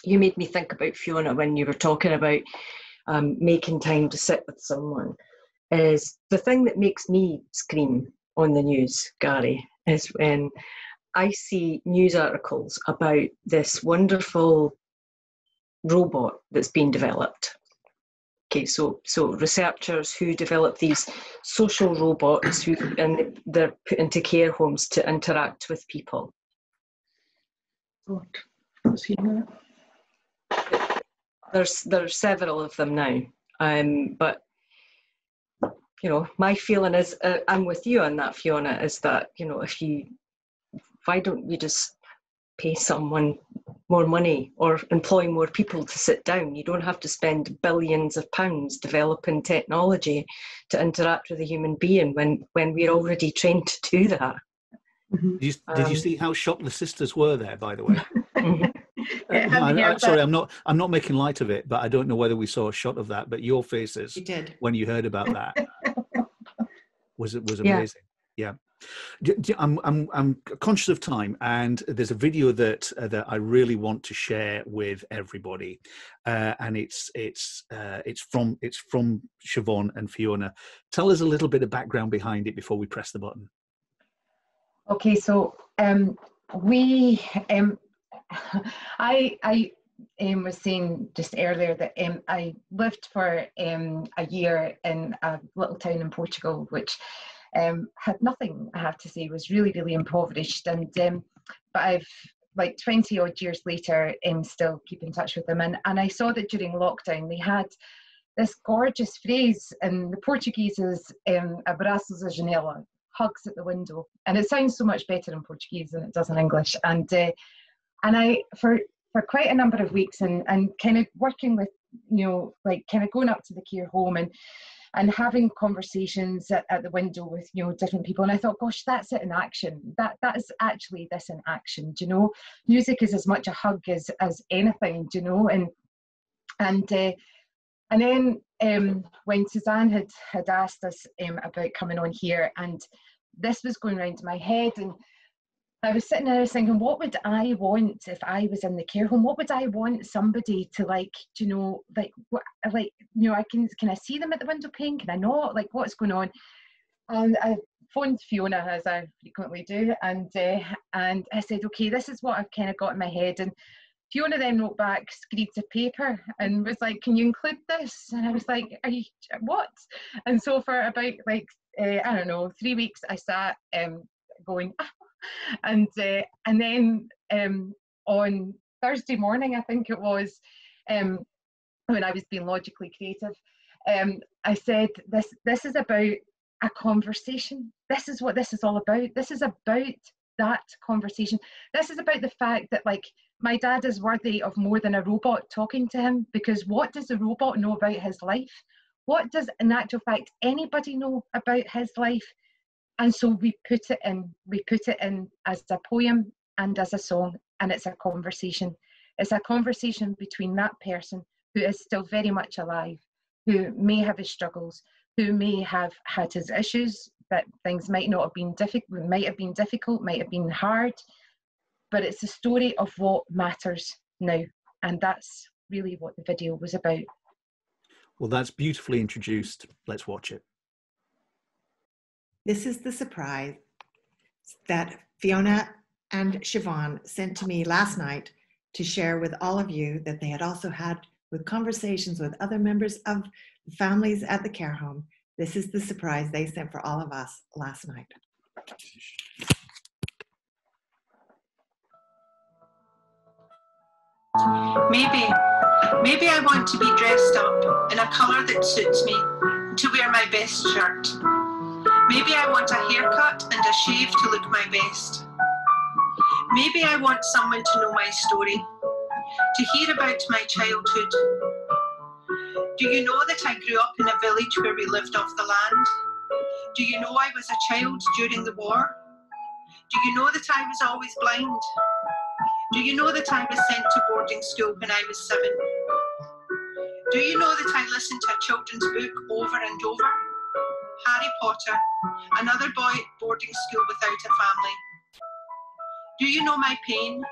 you made me think about, Fiona, when you were talking about making time to sit with someone, is the thing that makes me scream on the news, Gary, is when I see news articles about this wonderful robot that's been developed. Okay, so researchers who develop these social robots and they're put into care homes to interact with people. There's several of them now, but you know, my feeling is, I'm with you on that, Fiona, is that, you know, why don't we just pay someone more money or employ more people to sit down? You don't have to spend billions of pounds developing technology to interact with a human being when we're already trained to do that. Did you see how shocked the sisters were there, by the way? Yeah, sorry, I'm not making light of it, but I don't know whether we saw a shot of that, but your faces when you heard about that was amazing. Yeah. I'm conscious of time, and there's a video that I really want to share with everybody, and it's from Siobhan and Fiona. Tell us a little bit of background behind it before we press the button. Okay, so we I was saying just earlier that I lived for a year in a little town in Portugal, which had nothing, I have to say, was really, really impoverished. And but I've, like 20 odd years later, still keep in touch with them. And I saw that during lockdown they had this gorgeous phrase, and the Portuguese is abraços à janela, hugs at the window. And it sounds so much better in Portuguese than it does in English. And I, for quite a number of weeks, and kind of working with, you know, like kind of going up to the care home and having conversations at the window with, you know, different people. And I thought, gosh, that's it in action. That is actually this in action, do you know? Music is as much a hug as anything, do you know? And then when Suzanne had asked us about coming on here, and this was going round in my head, and I was sitting there thinking, what would I want if I was in the care home? What would I want somebody to, like, you know, like, what, like, you know, can I see them at the window pane? Can I not? Like, what's going on? And I phoned Fiona, as I frequently do, and I said, okay, this is what I've kind of got in my head. And Fiona then wrote back screeds of paper and was like, can you include this? And I was like, are you, what? And so for about, like, I don't know, 3 weeks, I sat going, And then on Thursday morning, I think it was, when I was being logically creative, I said, this is about a conversation. This is what this is all about. This is about that conversation. This is about the fact that, like, my dad is worthy of more than a robot talking to him, because what does the robot know about his life? What does, in actual fact, anybody know about his life? And so we put it in as a poem and as a song, and it's a conversation. It's a conversation between that person who is still very much alive, who may have his struggles, who may have had his issues, that things might not have been difficult, might have been hard, but it's the story of what matters now. And that's really what the video was about. Well, that's beautifully introduced. Let's watch it. This is the surprise that Fiona and Siobhan sent to me last night to share with all of you, that they had also had with conversations with other members of the families at the care home. This is the surprise they sent for all of us last night. Maybe I want to be dressed up in a colour that suits me, to wear my best shirt. Maybe I want a haircut and a shave to look my best. Maybe I want someone to know my story, to hear about my childhood. Do you know that I grew up in a village where we lived off the land? Do you know I was a child during the war? Do you know that I was always blind? Do you know that I was sent to boarding school when I was 7? Do you know that I listened to a children's book over and over? Harry Potter, another boy at boarding school without a family. Do you know my pain?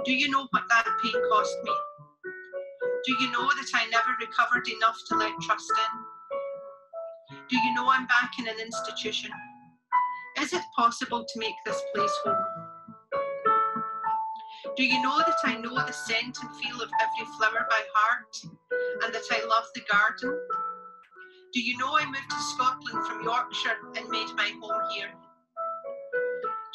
Do you know what that pain cost me? Do you know that I never recovered enough to let trust in? Do you know I'm back in an institution? Is it possible to make this place home? Do you know that I know the scent and feel of every flower by heart, and that I love the garden? Do you know I moved to Scotland from Yorkshire and made my home here?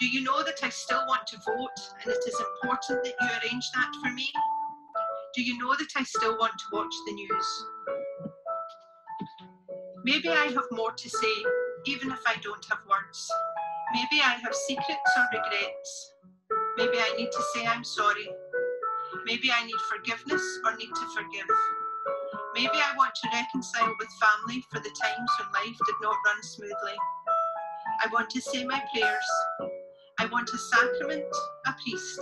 Do you know that I still want to vote, and it is important that you arrange that for me? Do you know that I still want to watch the news? Maybe I have more to say, even if I don't have words. Maybe I have secrets or regrets. Maybe I need to say I'm sorry. Maybe I need forgiveness or need to forgive. Maybe I want to reconcile with family for the times when life did not run smoothly. I want to say my prayers. I want a sacrament, a priest.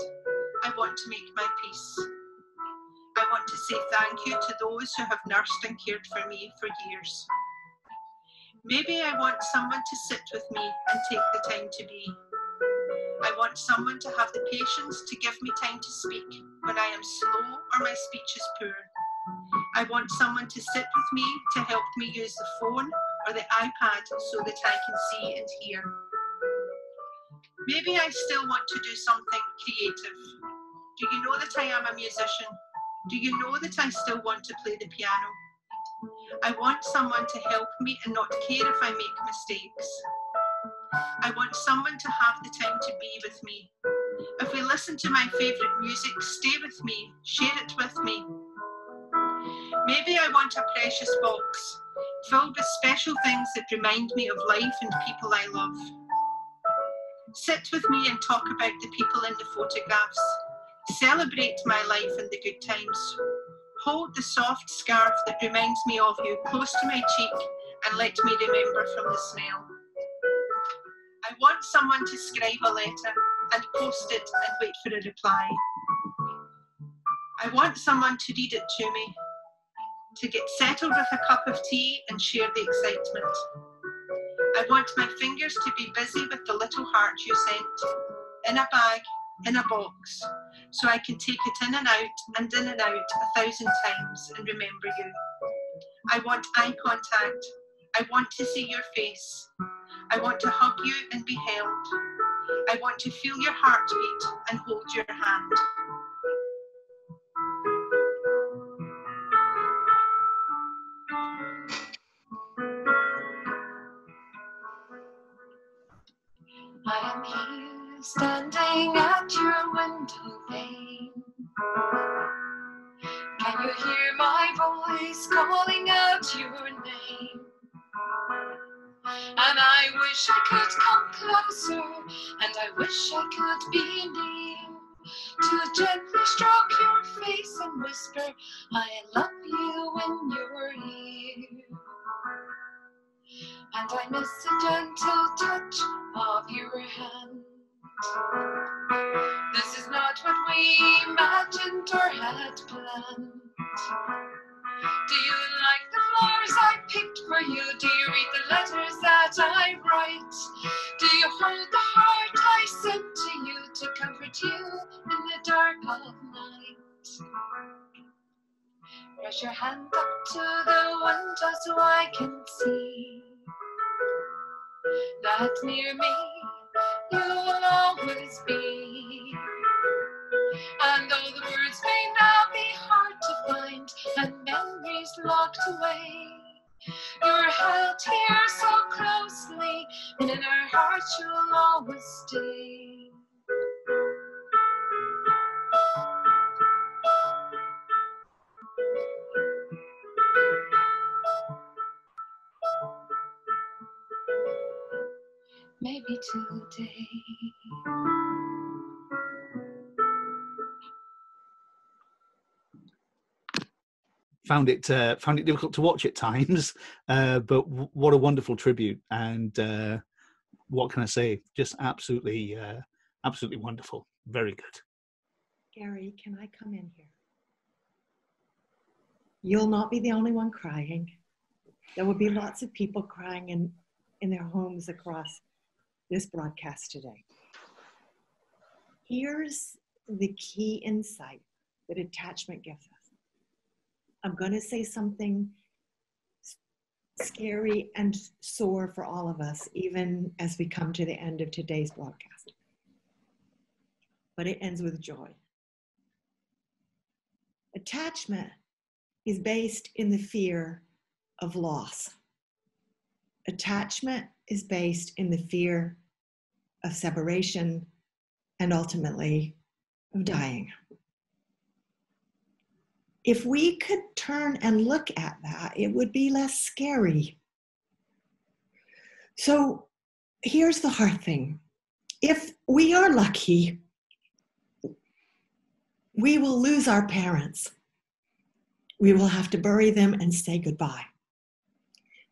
I want to make my peace. I want to say thank you to those who have nursed and cared for me for years. Maybe I want someone to sit with me and take the time to be. I want someone to have the patience to give me time to speak when I am slow or my speech is poor. I want someone to sit with me to help me use the phone or the iPad so that I can see and hear. Maybe I still want to do something creative. Do you know that I am a musician? Do you know that I still want to play the piano? I want someone to help me and not care if I make mistakes. I want someone to have the time to be with me. If we listen to my favourite music, stay with me, share it with me. Maybe I want a precious box filled with special things that remind me of life and people I love. Sit with me and talk about the people in the photographs. Celebrate my life and the good times. Hold the soft scarf that reminds me of you close to my cheek and let me remember from the smell. I want someone to scribe a letter and post it and wait for a reply. I want someone to read it to me, to get settled with a cup of tea and share the excitement. I want my fingers to be busy with the little heart you sent, in a bag, in a box, so I can take it in and out and in and out 1,000 times and remember you. I want eye contact. I want to see your face. I want to hug you and be held. I want to feel your heartbeat and hold your hand. I am here standing at your window pane. Can you hear my voice calling out your name? And I wish I could come closer, and I wish I could be near, to gently stroke your face and whisper, I love you in your ear. And I miss the gentle touch of your hand. This is not what we imagined or had planned. Do you like the flowers I picked for you? Do you read the letters that I write? Do you hold the heart I sent to you to comfort you in the dark of night? Press your hand up to the window so I can see that near me you will always be. And though the words may now be hard to find and memories locked away, you're held here so closely, and in our hearts you'll always stay. Maybe today. Found it difficult to watch at times, but what a wonderful tribute, and what can I say? Just absolutely wonderful. Very good. Gary, can I come in here? You'll not be the only one crying. There will be lots of people crying in their homes across this broadcast today. Here's the key insight that attachment gives us. I'm going to say something scary and sore for all of us, even as we come to the end of today's broadcast. But it ends with joy. Attachment is based in the fear of loss. Attachment is based in the fear of separation and ultimately of dying. If we could turn and look at that, it would be less scary. So here's the hard thing. If we are lucky, we will lose our parents. We will have to bury them and say goodbye.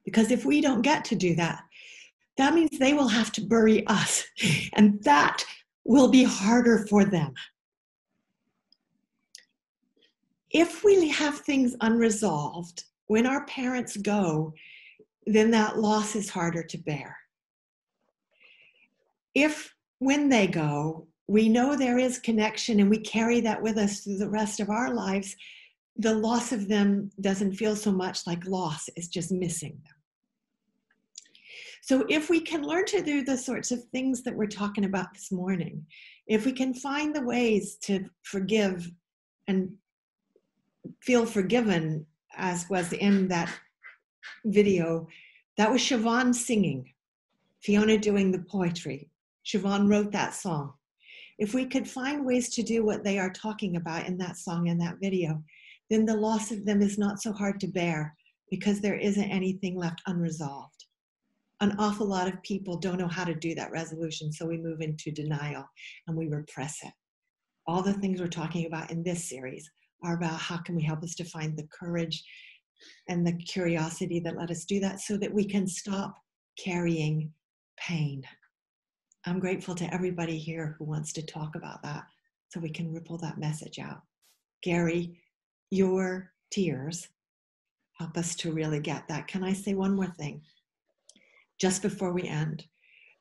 Because if we don't get to do that, that means they will have to bury us, and that will be harder for them. If we have things unresolved, when our parents go, then that loss is harder to bear. If when they go, we know there is connection and we carry that with us through the rest of our lives, the loss of them doesn't feel so much like loss, it's just missing them. So if we can learn to do the sorts of things that we're talking about this morning, if we can find the ways to forgive and feel forgiven, as was in that video, that was Siobhan singing, Fiona doing the poetry. Siobhan wrote that song. If we could find ways to do what they are talking about in that song and that video, then the loss of them is not so hard to bear because there isn't anything left unresolved. An awful lot of people don't know how to do that resolution, so we move into denial and we repress it. All the things we're talking about in this series are about how can we help us to find the courage and the curiosity that let us do that so that we can stop carrying pain. I'm grateful to everybody here who wants to talk about that so we can ripple that message out. Gary, your tears help us to really get that. Can I say one more thing just before we end?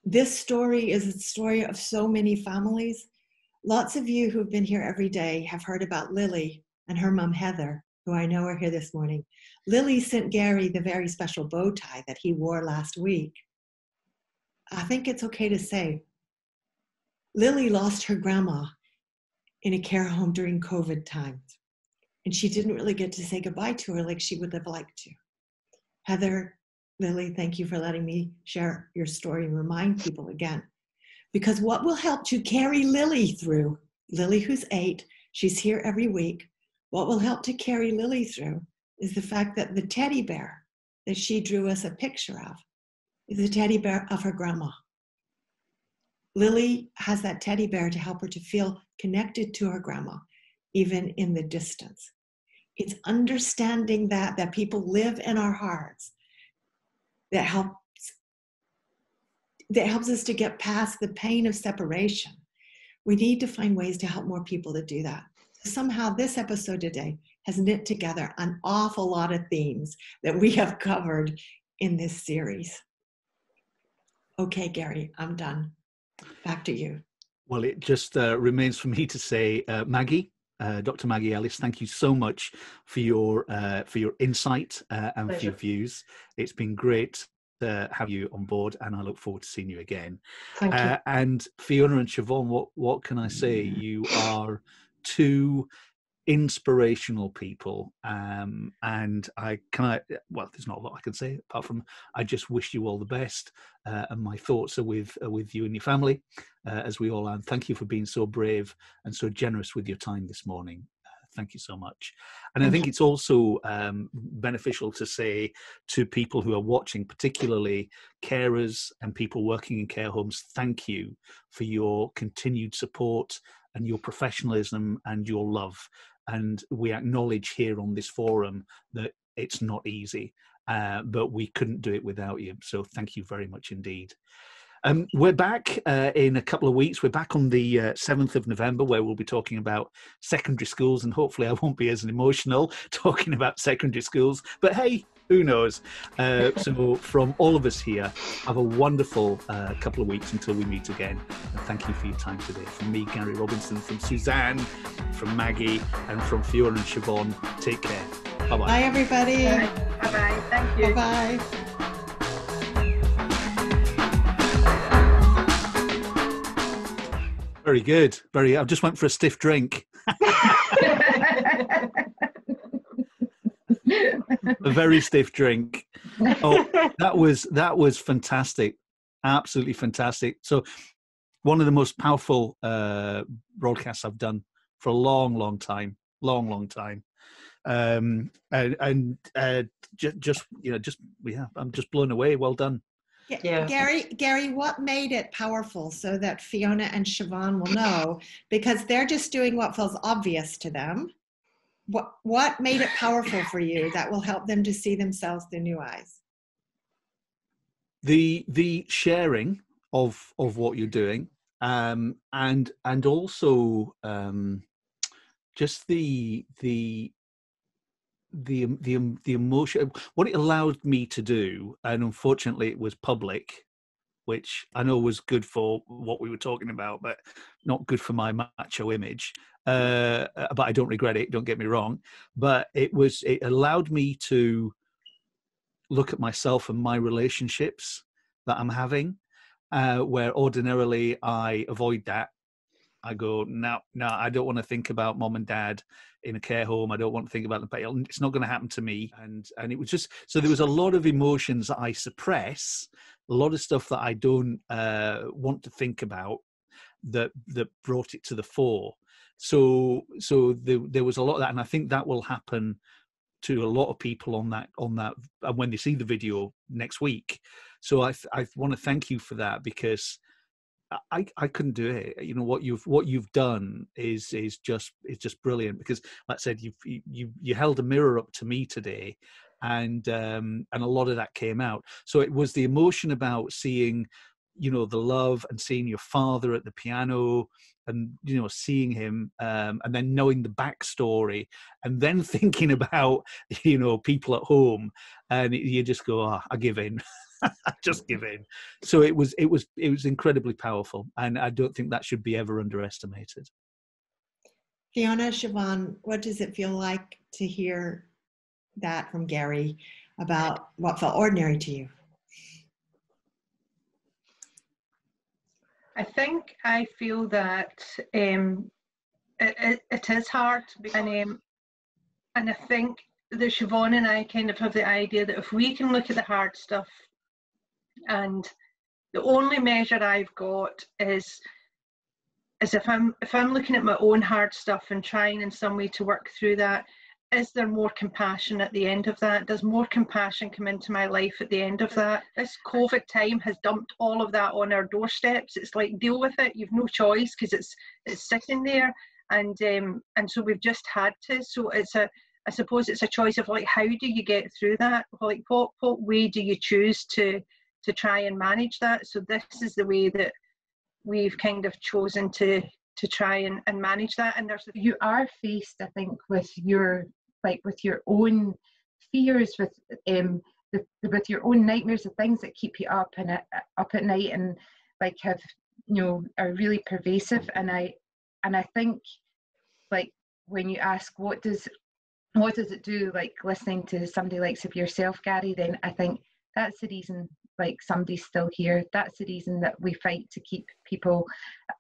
This story is a story of so many families. Lots of you who've been here every day have heard about Lily and her mom Heather, who I know are here this morning. Lily sent Gary the very special bow tie that he wore last week. I think it's okay to say, Lily lost her grandma in a care home during COVID times, and she didn't really get to say goodbye to her like she would have liked to. Heather, Lily, thank you for letting me share your story and remind people again. Because what will help to carry Lily through, Lily who's 8, she's here every week. What will help to carry Lily through is the fact that the teddy bear that she drew us a picture of is the teddy bear of her grandma. Lily has that teddy bear to help her to feel connected to her grandma, even in the distance. It's understanding that people live in our hearts that helps us to get past the pain of separation. We need to find ways to help more people to do that. Somehow this episode today has knit together an awful lot of themes that we have covered in this series. Okay, Gary, I'm done. Back to you. Well, it just remains for me to say, Maggie, Dr. Maggie Ellis, thank you so much for your insight and for your views. It's been great to have you on board, and I look forward to seeing you again. Thank you. And Fiona and Siobhan, what can I say? You are two inspirational people, and there's not a lot I can say apart from I just wish you all the best, and my thoughts are with you and your family, as we all are. And thank you for being so brave and so generous with your time this morning. Thank you so much. And I think it's also beneficial to say to people who are watching, particularly carers and people working in care homes, thank you for your continued support and your professionalism and your love. And we acknowledge here on this forum that it's not easy, but we couldn't do it without you. So thank you very much indeed. We're back in a couple of weeks. We're back on the 7th of November, where we'll be talking about secondary schools, and hopefully I won't be as emotional talking about secondary schools, but hey, who knows? So from all of us here, have a wonderful couple of weeks until we meet again. And thank you for your time today. From me, Gary Robinson, from Suzanne, from Maggie, and from Fiona and Siobhan, take care. Bye-bye. Bye, everybody. Bye-bye. Thank you. Bye-bye. Very good. I just went for a stiff drink. A very stiff drink. Oh, that was fantastic. Absolutely fantastic. So one of the most powerful broadcasts I've done for a long time. I'm just blown away. Well done. Yeah. Gary, what made it powerful so that Fiona and Siobhan will know, because they're just doing what feels obvious to them. What made it powerful for you that will help them to see themselves through new eyes? The sharing of what you're doing, and also just the emotion, what it allowed me to do, and unfortunately it was public, which I know was good for what we were talking about, but not good for my macho image. But I don't regret it, don't get me wrong. But it allowed me to look at myself and my relationships that I'm having, where ordinarily I avoid that. I go, no, I don't want to think about mom and dad in a care home. I don't want to think about them. It's not going to happen to me. And it was just, so there was a lot of emotions that I suppress, a lot of stuff that I don't want to think about that brought it to the fore. So there was a lot of that. And I think that will happen to a lot of people on that, and when they see the video next week. So I want to thank you for that, because I couldn't do it. You know, what you've done is just brilliant, because like I said, you held a mirror up to me today, and a lot of that came out. So it was the emotion about seeing, you know, the love, and seeing your father at the piano, and, you know, seeing him, and then knowing the backstory, and then thinking about, you know, people at home, and you just go, I give in. Just give in. So it was incredibly powerful, and I don't think that should be ever underestimated. Fiona, Siobhan, what does it feel like to hear that from Gary about what felt ordinary to you? I think I feel that it is hard, and I think that Siobhan and I kind of have the idea that if we can look at the hard stuff and The only measure I've got is if I'm looking at my own hard stuff and trying in some way to work through that, is there more compassion at the end of that? Does more compassion come into my life at the end of that? This COVID time has dumped all of that on our doorsteps. It's like, deal with it. You've no choice because it's sitting there, and so we've just had to. So I suppose it's a choice of like, how do you get through that? Like, what way do you choose to try and manage that? So this is the way that we've kind of chosen to try and manage that. And you are faced, I think, with your own fears, with your own nightmares, the things that keep you up at night, and like have, you know, are really pervasive. And I think, like, when you ask what does it do, like listening to somebody like of yourself, Gary, then I think that's the reason, like, somebody's still here. That's the reason that we fight to keep people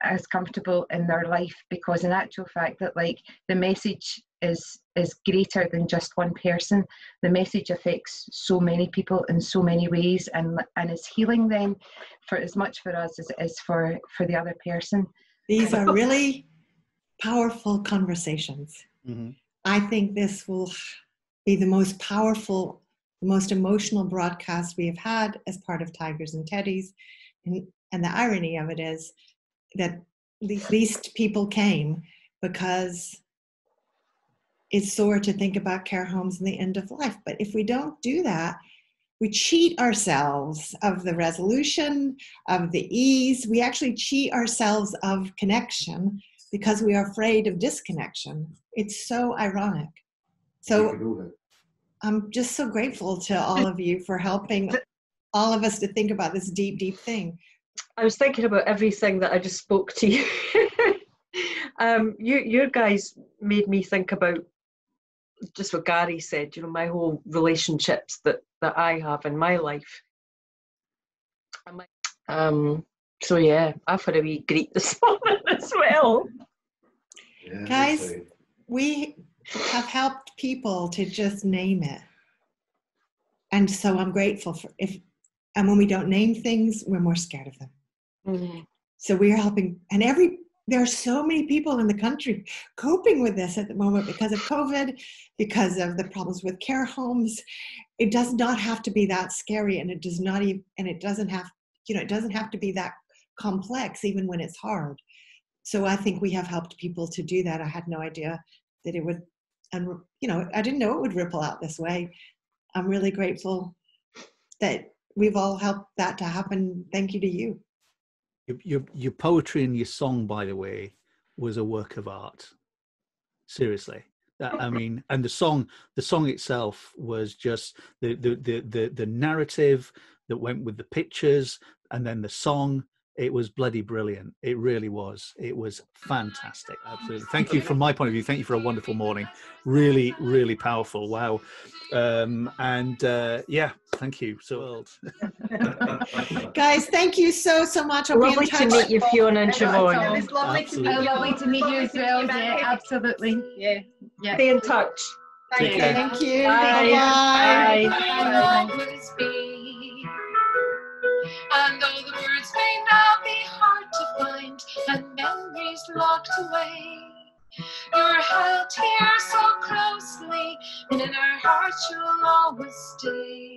as comfortable in their life, because in actual fact that, like, the message is greater than just one person. The message affects so many people in so many ways, and is healing them for as much for us as it is for the other person. These are really powerful conversations. Mm-hmm. I think this will be the most powerful, the most emotional broadcast we have had as part of Tigers and Teddies. And the irony of it is that these people came because it's sore to think about care homes and the end of life. But if we don't do that, we cheat ourselves of the resolution, of the ease. We actually cheat ourselves of connection because we are afraid of disconnection. It's so ironic. So I'm just so grateful to all of you for helping all of us to think about this deep, deep thing. I was thinking about everything that I just spoke to you. You guys made me think about just what Gary said, you know, my whole relationships that I have in my life. So yeah, I've had a wee greet this morning as well. Yeah, guys, we have helped people to just name it. And so I'm grateful for and when we don't name things, we're more scared of them. Mm-hmm. So we're helping, and there are so many people in the country coping with this at the moment because of COVID, because of the problems with care homes. It does not have to be that scary, and it does not even, and it doesn't have, it doesn't have to be that complex even when it's hard. So I think we have helped people to do that. I had no idea that it would, and I didn't know it would ripple out this way. I'm really grateful that we've all helped that to happen. Thank you to you. Your poetry and your song, by the way, was a work of art. Seriously, I mean, and the song itself was just the narrative that went with the pictures, and then the song. It was bloody brilliant. It really was. It was fantastic. Absolutely. Thank you from my point of view. Thank you for a wonderful morning. Really, really powerful. Wow. Yeah, thank you. So, guys, thank you so much. I'll lovely to meet you, Fiona and Siobhan. It was lovely to meet you. Lovely to meet you as well. Yeah, absolutely. Yeah. Stay in touch. Thank you. Thank you. Bye. Bye. And though the words may now be hard to find and memories locked away, you're held here so closely, and in our hearts you'll always stay.